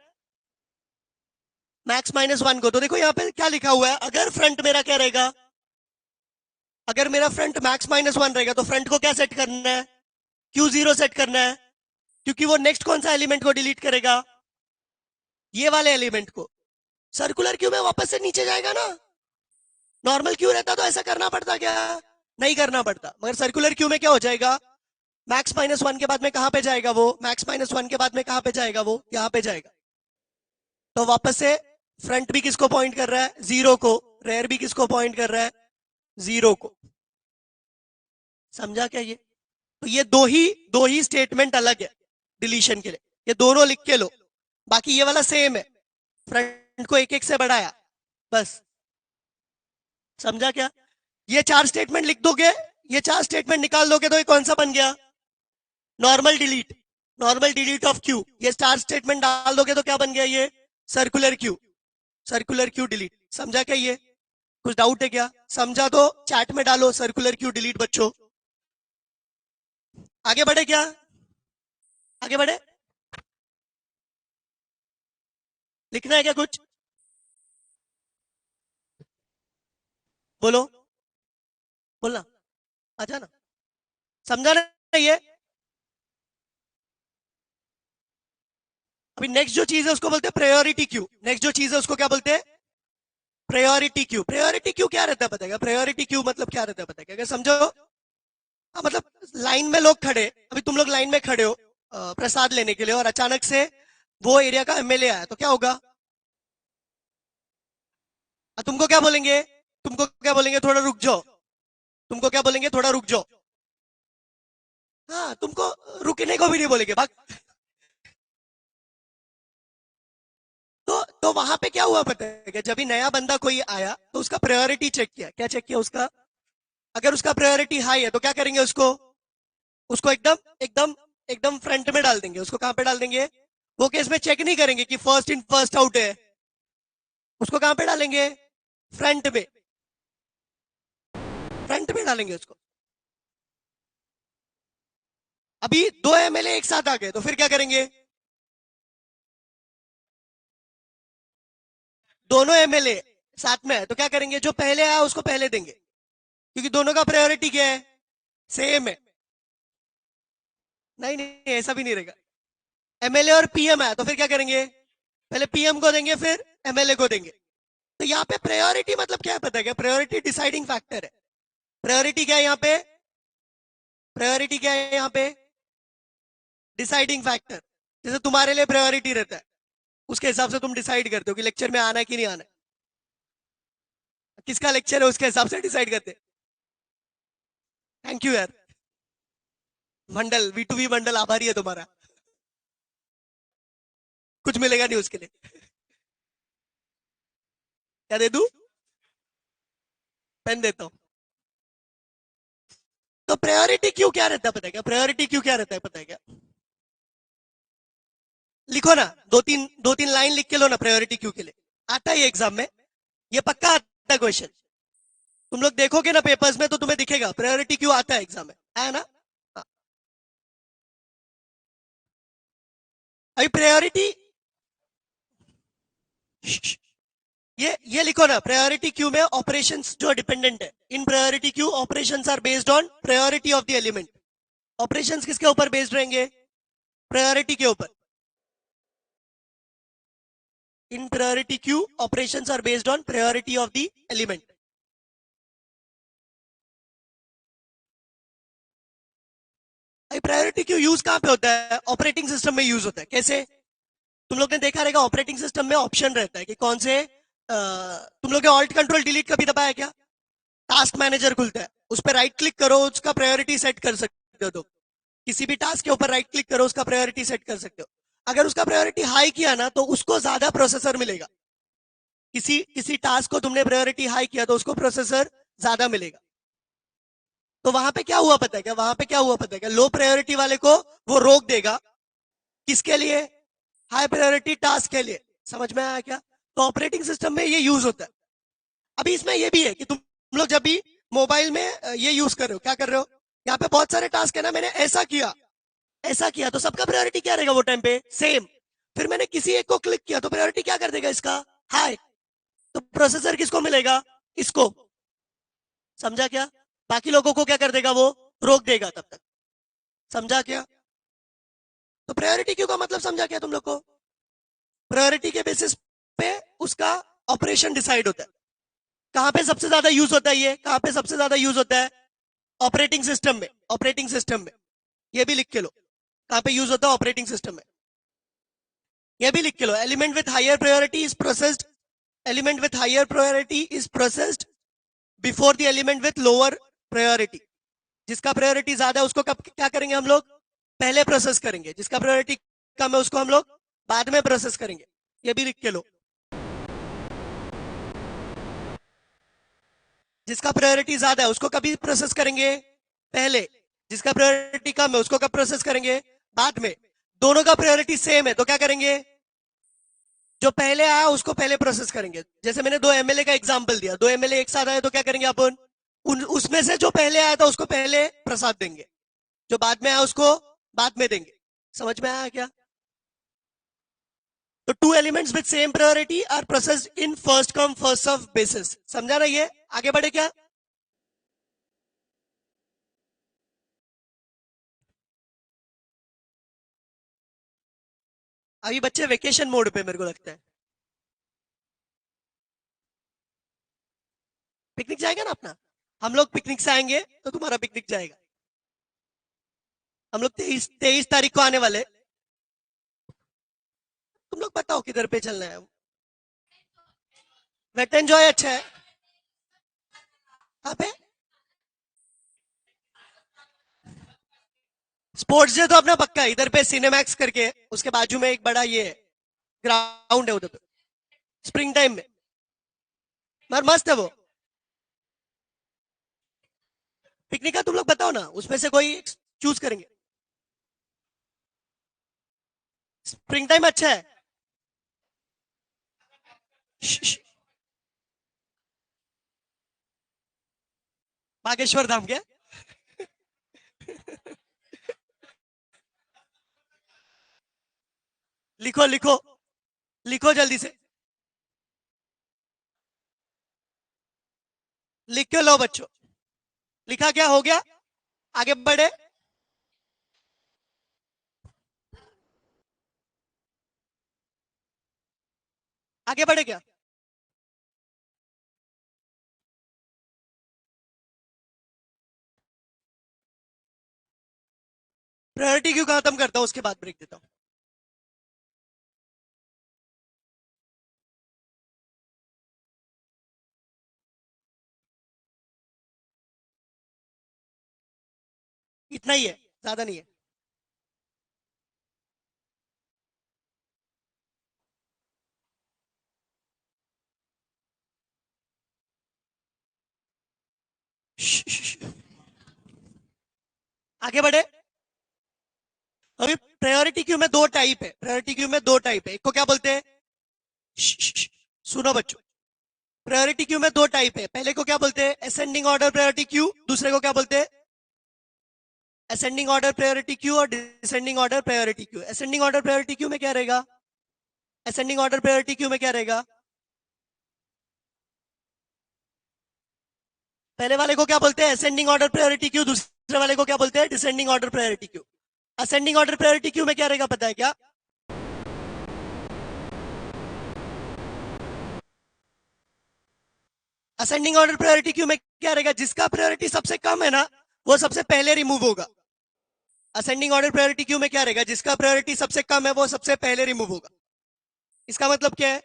मैक्स -1 को। तो देखो यहाँ पे क्या लिखा हुआ है, अगर फ्रंट मेरा क्या रहेगा, अगर मेरा फ्रंट मैक्स -1 रहेगा तो फ्रंट को क्या सेट करना है, Q0 सेट करना है, क्योंकि वो नेक्स्ट कौन सा एलिमेंट को डिलीट करेगा, ये वाले एलिमेंट को। सर्कुलर क्यू में वापस से नीचे जाएगा ना, नॉर्मल क्यू रहता तो ऐसा करना पड़ता क्या, नहीं करना पड़ता। मगर सर्कुलर क्यू में क्या हो जाएगा, मैक्स -1 के बाद में कहां पे जाएगा वो, मैक्स -1 के बाद में कहां पे जाएगा वो, यहां पे जाएगा। तो वापस से फ्रंट भी किसको पॉइंट कर रहा है, 0 को। रेयर भी किसको पॉइंट कर रहा है, 0 को। समझा क्या ये, तो ये दो ही स्टेटमेंट अलग है डिलीशन के लिए, ये दोनों लिख के लो। बाकी ये वाला सेम है, फ्रंट को एक एक से बढ़ाया बस। समझा क्या, ये 4 स्टेटमेंट लिख दोगे, ये 4 स्टेटमेंट निकाल दोगे तो ये कौन सा बन गया, normal delete, normal delete of Q. ये 4 स्टेटमेंट डाल दोगे तो क्या बन गया, ये circular queue, circular queue delete. समझा क्या ये, कुछ डाउट है क्या, समझा तो चैट में डालो सर्कुलर क्यू डिलीट बच्चों। आगे बढ़े क्या, आगे बढ़े, लिखना है क्या कुछ, बोलो, बोलना, अच्छा ना, समझा ना ये। अभी नेक्स्ट जो चीज है उसको बोलते हैं प्रायोरिटी क्यू। नेक्स्ट जो चीज है उसको क्या बोलते हैं, प्रायोरिटी क्यू। प्रायोरिटी क्यू क्या रहता है पता है, प्रायोरिटी क्यू मतलब क्या रहता है पता है, अगर समझो, मतलब लाइन में लोग खड़े, अभी तुम लोग लाइन में खड़े हो प्रसाद लेने के लिए, और अचानक से वो एरिया का एमएलए आया तो क्या होगा, तुमको क्या बोलेंगे, तुमको क्या बोलेंगे, थोड़ा रुक जाओ, तुमको क्या बोलेंगे, थोड़ा रुक जाओ। हाँ, तुमको रुकने को भी नहीं बोलेंगे, भाग। तो वहां पे क्या हुआ पता है कि जब भी नया बंदा कोई आया तो उसका प्रायोरिटी चेक किया, क्या चेक किया उसका, अगर उसका प्रायोरिटी हाई है तो क्या करेंगे, उसको उसको एकदम एकदम एकदम फ्रंट में डाल देंगे। उसको कहां पे डाल देंगे, वो केस में चेक नहीं करेंगे कि फर्स्ट इन फर्स्ट आउट है, उसको कहां पे डालेंगे, फ्रंट में, फ्रंट में डालेंगे उसको। अभी दो एमएलए एक साथ आ गए तो फिर क्या करेंगे, दोनों एमएलए साथ में है तो क्या करेंगे, जो पहले आया उसको पहले देंगे, क्योंकि दोनों का प्रायोरिटी क्या है, सेम है। नहीं नहीं, ऐसा भी नहीं रहेगा। एमएलए और पीएम है तो फिर क्या करेंगे, पहले पीएम को देंगे फिर एमएलए को देंगे। तो यहाँ पे प्रायोरिटी मतलब क्या है पता है क्या, प्रायोरिटी डिसाइडिंग फैक्टर है। प्रायोरिटी क्या है यहाँ पे, प्रायोरिटी क्या है यहाँ पे, डिसाइडिंग फैक्टर। जैसे तुम्हारे लिए प्रायोरिटी रहता है, उसके हिसाब से तुम डिसाइड करते हो कि लेक्चर में आना है कि नहीं आना है, किसका लेक्चर है उसके हिसाब से डिसाइड करते हैं। थैंक यू यार मंडल, V2V मंडल आभारी है तुम्हारा, कुछ मिलेगा नहीं उसके लिए। क्या दे दूं, पेन देता हूं। तो प्रायोरिटी क्यों क्या रहता है पता है क्या, प्रायोरिटी क्यों क्या रहता है पता है क्या, लिखो ना, दो तीन लाइन लिख के लो ना प्रायोरिटी क्यों के लिए। आता है ये एग्जाम में, ये पक्का आता है क्वेश्चन। तुम लोग देखोगे ना पेपर्स में तो तुम्हें दिखेगा प्रायोरिटी क्यों आता है एग्जाम में, आया ना। हाँ। अभी प्रायोरिटी, ये लिखो ना, प्रायोरिटी क्यू में ऑपरेशंस जो डिपेंडेंट है, in priority queue operations are based on priority of the element. Operations किसके ऊपर बेस्ड रहेंगे, प्रायोरिटी के ऊपर। In priority queue operations are based on priority of the element. Priority queue use कहां पे होता है, ऑपरेटिंग सिस्टम में यूज होता है। कैसे, तुम लोग ने देखा रहेगा ऑपरेटिंग सिस्टम में ऑप्शन रहता है कि कौन से तुम लोग ने ऑल्ट कंट्रोल डिलीट कभी दबाया क्या, टास्क मैनेजर खुलता है, उस पर राइट क्लिक करो, उसका प्रायोरिटी सेट कर सकते हो। तो किसी भी टास्क के ऊपर राइट क्लिक करो, उसका प्रायोरिटी सेट कर सकते हो। अगर उसका प्रायोरिटी हाई किया ना तो उसको ज्यादा प्रोसेसर मिलेगा। किसी किसी टास्क को तुमने प्रायोरिटी हाई किया तो उसको प्रोसेसर ज्यादा मिलेगा। तो वहां पे क्या हुआ पता है क्या, वहां पे क्या हुआ पता है क्या, लो प्रायोरिटी वाले को वो रोक देगा, किसके लिए, हाई प्रायोरिटी टास्क के लिए। समझ में आया क्या, तो ऑपरेटिंग सिस्टम में ये यूज होता है। अभी इसमें ये भी है कि तुम लोग जब भी मोबाइल में ये यूज कर रहे हो, क्या कर रहे हो, यहाँ पे बहुत सारे टास्क है ना, मैंने ऐसा किया, ऐसा किया तो सबका प्रायोरिटी क्या रहेगा वो टाइम पे, सेम। फिर मैंने किसी एक को क्लिक किया तो प्रायोरिटी क्या कर देगा इसका, हाई। तो प्रोसेसर किसको मिलेगा, इसको। समझा क्या, बाकी लोगों को क्या कर देगा वो, रोक देगा तब तक। समझा क्या, तो प्रायोरिटी क्यों का मतलब समझा क्या तुम लोग को, प्रायोरिटी के बेसिस पे उसका ऑपरेशन डिसाइड होता है। कहां पे सबसे ज्यादा यूज होता है, ये कहां पे सबसे ज्यादा यूज होता है, ऑपरेटिंग सिस्टम में, ऑपरेटिंग सिस्टम में। ये भी लिख के लो, कहां पे यूज होता है, ऑपरेटिंग सिस्टम में। ये भी लिख के लो, element with higher priority is processed, element with higher priority is processed before the element with lower priority. जिसका प्रायोरिटी ज्यादा है उसको कब क्या करेंगे हम लोग, पहले प्रोसेस करेंगे, जिसका प्रायोरिटी कम है उसको हम लोग बाद में प्रोसेस करेंगे। ये भी लिख के लो, जिसका प्रायोरिटी ज्यादा है उसको कभी प्रोसेस करेंगे, पहले। जिसका प्रायोरिटी कम है उसको कब प्रोसेस करेंगे, बाद में। दोनों का प्रायोरिटी सेम है तो क्या करेंगे, जो पहले आया उसको पहले प्रोसेस करेंगे। जैसे मैंने दो एमएलए का एग्जांपल दिया, दो एमएलए एक साथ आए तो क्या करेंगे अपन, उसमें से जो पहले आया था उसको पहले प्रसाद देंगे, जो बाद में आया उसको बाद में देंगे। समझ में आया क्या, तो two elements with same priority are processed in first come first serve basis. समझा ना, ये आगे बढ़े क्या। अभी बच्चे वेकेशन मोड पे मेरे को लगता है, पिकनिक जाएगा ना अपना, हम लोग पिकनिक से आएंगे तो तुम्हारा पिकनिक जाएगा। हम लोग 23 तारीख को आने वाले, तुम लोग बताओ किधर पे चलना है। वेट एंजॉय अच्छा है, यहाँ पे स्पोर्ट्स डे तो अपना पक्का है, इधर पे सिनेमैक्स करके उसके बाजू में एक बड़ा ये ग्राउंड है उधर पे, स्प्रिंग टाइम में, मगर मस्त है वो। पिकनिक का तुम लोग बताओ ना, उसमें से कोई चूज करेंगे। स्प्रिंग टाइम अच्छा है। बागेश्वर धाम क्या? लिखो लिखो, लिखो जल्दी से, लिख के लो बच्चों। लिखा क्या? हो गया? आगे बढ़े? आगे बढ़े क्या? प्रायोरिटी क्यों खत्म करता हूं, उसके बाद ब्रेक देता हूं। इतना ही है, ज्यादा नहीं है। आगे बढ़े। अभी प्रायोरिटी क्यू में दो टाइप है, प्रायोरिटी क्यू में दो टाइप है। एक को क्या बोलते हैं? सुनो बच्चों, प्रायोरिटी क्यू में दो टाइप है। पहले को क्या बोलते हैं? Ascending order priority queue. दूसरे को क्या बोलते हैं? असेंडिंग ऑर्डर प्रायोरिटी क्यू और descending order priority queue. Ascending order priority queue में क्या रहेगा? असेंडिंग ऑर्डर प्रायोरिटी क्यू में क्या रहेगा? पहले वाले को क्या बोलते हैं? Ascending order priority queue. दूसरे वाले को क्या बोलते हैं? Descending order priority queue. Ascending order priority queue में क्या रहेगा पता है क्या? असेंडिंग ऑर्डर प्रायोरिटी क्यू में क्या रहेगा? जिसका प्रायोरिटी सबसे कम है ना, वो सबसे पहले रिमूव होगा। असेंडिंग ऑर्डर प्रायोरिटी क्यू में क्या रहेगा? जिसका प्रायोरिटी सबसे कम है वो सबसे पहले रिमूव होगा। इसका मतलब क्या है?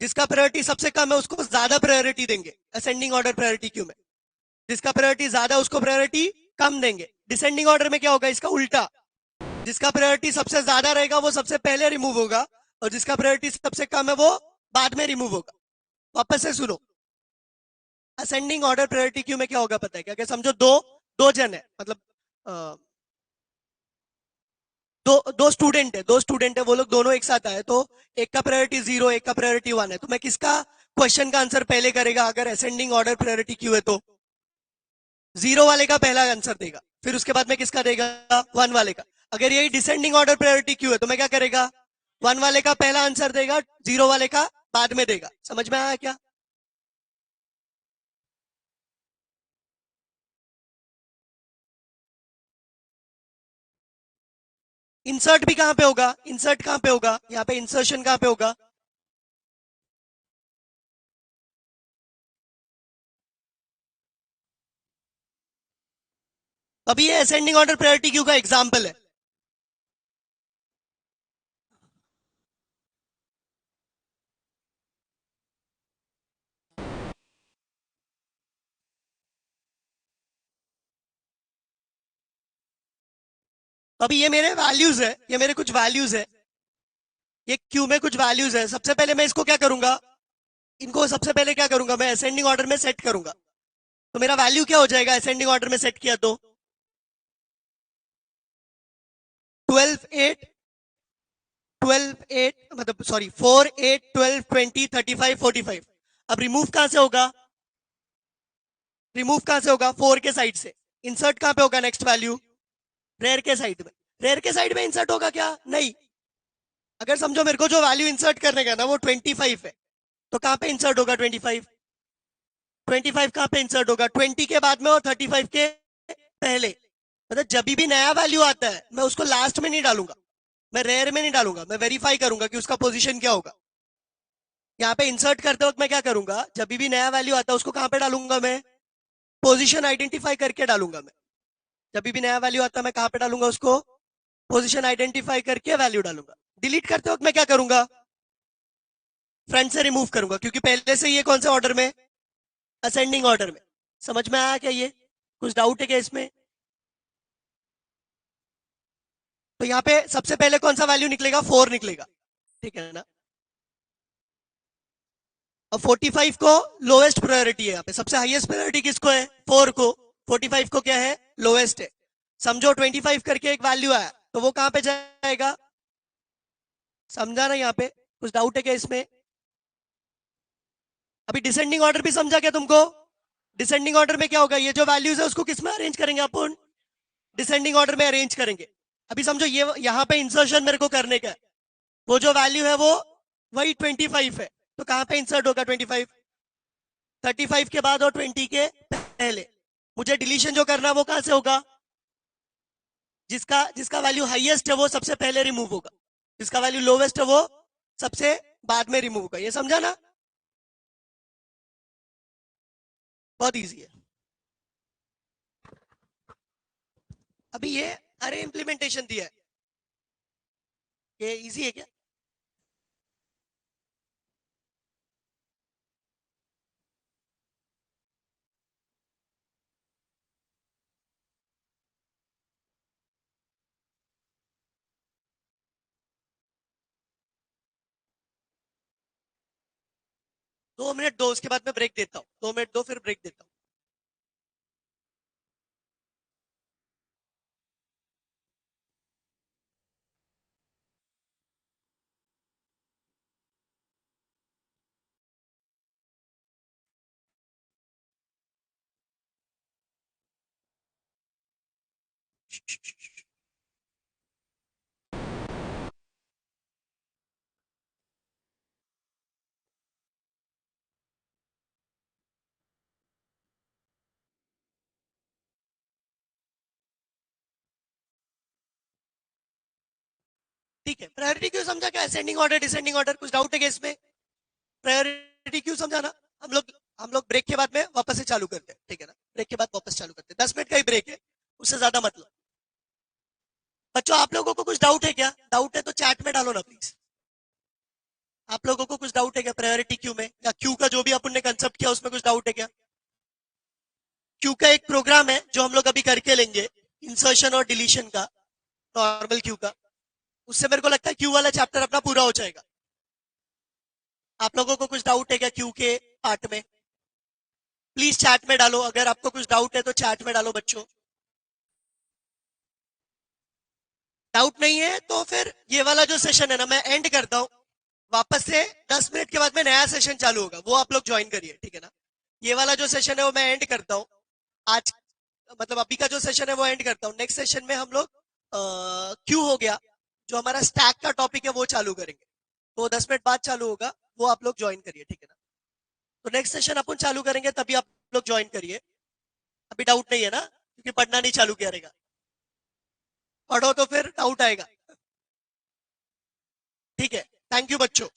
जिसका प्रायोरिटी सबसे कम है उसको ज्यादा प्रायोरिटी देंगे असेंडिंग ऑर्डर प्रायोरिटी क्यू में। जिसका प्रायोरिटी ज्यादा उसको प्रायोरिटी कम देंगे। डिसेंडिंग ऑर्डर में क्या होगा? इसका उल्टा। जिसका प्रायोरिटी सबसे ज्यादा रहेगा वो सबसे पहले रिमूव होगा, और जिसका प्रायोरिटी सबसे कम है वो बाद में रिमूव होगा। वापस से सुनो, असेंडिंग ऑर्डर प्रायोरिटी क्यू में क्या होगा पता है क्या? समझो दो दो जन है, मतलब दो स्टूडेंट है, दो स्टूडेंट है, वो लोग दोनों एक साथ आए, तो एक का प्रायोरिटी 0, एक का प्रायोरिटी 1 है। तो मैं किसका क्वेश्चन का आंसर पहले करेगा? अगर असेंडिंग ऑर्डर प्रायोरिटी क्यू है तो 0 वाले का पहला आंसर देगा, फिर उसके बाद में किसका देगा? 1 वाले का। अगर यही डिसेंडिंग ऑर्डर प्रायोरिटी क्यू है तो मैं क्या करेगा? 1 वाले का पहला आंसर देगा, 0 वाले का बाद में देगा। समझ में आया क्या? इंसर्ट भी कहां पे होगा? इंसर्ट कहां पे होगा? यहाँ पे इंसर्शन कहां पे होगा? अभी ये असेंडिंग ऑर्डर प्रायोरिटी क्यू का एग्जांपल है। अभी ये मेरे वैल्यूज है, ये मेरे कुछ वैल्यूज है, ये क्यू में कुछ वैल्यूज है। सबसे पहले मैं इसको क्या करूंगा? इनको सबसे पहले क्या करूंगा? मैं असेंडिंग ऑर्डर में सेट करूंगा। तो मेरा वैल्यू क्या हो जाएगा असेंडिंग ऑर्डर में सेट किया तो? 12 8, 12 8, मतलब सॉरी 4 8 12 20 35 45। अब रिमूव कहां से होगा? रिमूव कहां से होगा? 4 के साइड से। इंसर्ट कहां पे होगा नेक्स्ट वैल्यू? रेयर के साइड में। रेयर के साइड में इंसर्ट होगा क्या? नहीं। अगर समझो मेरे को जो वैल्यू इंसर्ट करने का ना वो 25 है, तो कहां पे इंसर्ट होगा 25? 25 कहां पे इंसर्ट होगा? 20 के बाद में और 35 के पहले। मतलब जब भी नया वैल्यू आता है मैं उसको लास्ट में नहीं डालूंगा, मैं रेयर में नहीं डालूंगा, मैं वेरीफाई करूंगा कि उसका पोजीशन क्या होगा। यहाँ पे इंसर्ट करते वक्त मैं क्या करूंगा? जब भी नया वैल्यू आता है उसको कहां पे डालूंगा मैं? पोजीशन आइडेंटिफाई करके डालूंगा मैं। जब भी नया वैल्यू आता है मैं कहां पे डालूंगा उसको? पोजीशन आइडेंटिफाई करके वैल्यू डालूंगा। डिलीट करते वक्त मैं क्या करूंगा? फ्रंट से रिमूव करूंगा, क्योंकि पहले से ये कौन से ऑर्डर में? असेंडिंग ऑर्डर में। समझ में आया क्या? ये कुछ डाउट है क्या इसमें? तो यहाँ पे सबसे पहले कौन सा वैल्यू निकलेगा? 4 निकलेगा, ठीक है ना? और 45 को लोएस्ट प्रायोरिटी है, यहाँ पे सबसे हाईएस्ट प्रायोरिटी किसको है? 4 को। 45 को क्या है? लोएस्ट है। समझो 25 करके एक वैल्यू आया, तो वो कहां पे जाएगा? समझा ना? यहाँ पे कुछ डाउट है क्या इसमें? अभी डिसेंडिंग ऑर्डर भी समझा क्या तुमको? डिसेंडिंग ऑर्डर में क्या होगा, ये जो वैल्यूज है उसको किस में अरेंज करेंगे अपन? डिसेंडिंग ऑर्डर में अरेंज करेंगे। अभी समझो ये यहाँ पे इंसर्शन मेरे को करने का है, वो जो वैल्यू है वो वही 25 है, तो कहां पे इंसर्ट होगा 25? 35 के बाद और 20 के पहले। मुझे डिलीशन जो करना है वो कहां से होगा? जिसका जिसका वैल्यू हाईएस्ट है वो सबसे पहले रिमूव होगा, जिसका वैल्यू लोवेस्ट है वो सबसे बाद में रिमूव होगा। ये समझा ना? बहुत इजी है। अभी ये अरे इंप्लीमेंटेशन दिया है, ये इजी है क्या? 2 मिनट दो, उसके बाद मैं ब्रेक देता हूँ। 2 मिनट दो, फिर ब्रेक देता हूँ। ठीक है, प्रायोरिटी क्यों समझा क्या? असेंडिंग ऑर्डर डिसेंडिंग ऑर्डर, कुछ डाउट है क्या इसमें? प्रायोरिटी क्यों समझाना? हम लोग ब्रेक के बाद में वापस से चालू करते हैं, ठीक है ना? ब्रेक के बाद वापस चालू करते हैं, 10 मिनट का ही ब्रेक है, उससे ज्यादा मतलब। बच्चों आप लोगों को कुछ डाउट है क्या? डाउट है तो चैट में डालो ना प्लीज। आप लोगों को कुछ डाउट है क्या प्रायोरिटी क्यू में, या क्यू का जो भी अपन ने कंसेप्ट किया उसमें कुछ डाउट है क्या? क्यू का एक प्रोग्राम है जो हम लोग अभी करके लेंगे, इंसर्शन और डिलीशन का, नॉर्मल क्यू का। उससे मेरे को लगता है क्यू वाला चैप्टर अपना पूरा हो जाएगा। आप लोगों को कुछ डाउट है क्या क्यू के पार्ट में? प्लीज चैट में डालो, अगर आपको कुछ डाउट है तो चैट में डालो बच्चों। डाउट नहीं है तो फिर ये वाला जो सेशन है ना मैं एंड करता हूँ। वापस से 10 मिनट के बाद में नया सेशन चालू होगा, वो आप लोग ज्वाइन करिए, ठीक है ना? ये वाला जो सेशन है वो मैं एंड करता हूँ आज, मतलब अभी का जो सेशन है वो एंड करता हूँ। नेक्स्ट सेशन में हम लोग क्यू हो गया, जो हमारा स्टैक का टॉपिक है वो चालू करेंगे। तो 10 मिनट बाद चालू होगा, वो आप लोग ज्वाइन करिए, ठीक है ना? तो नेक्स्ट सेशन अपन चालू करेंगे तभी आप लोग ज्वाइन करिए। अभी डाउट नहीं है ना, क्योंकि पढ़ना नहीं चालू किया रहेगा। पढ़ो तो फिर डाउट आएगा। ठीक है, थैंक यू बच्चों।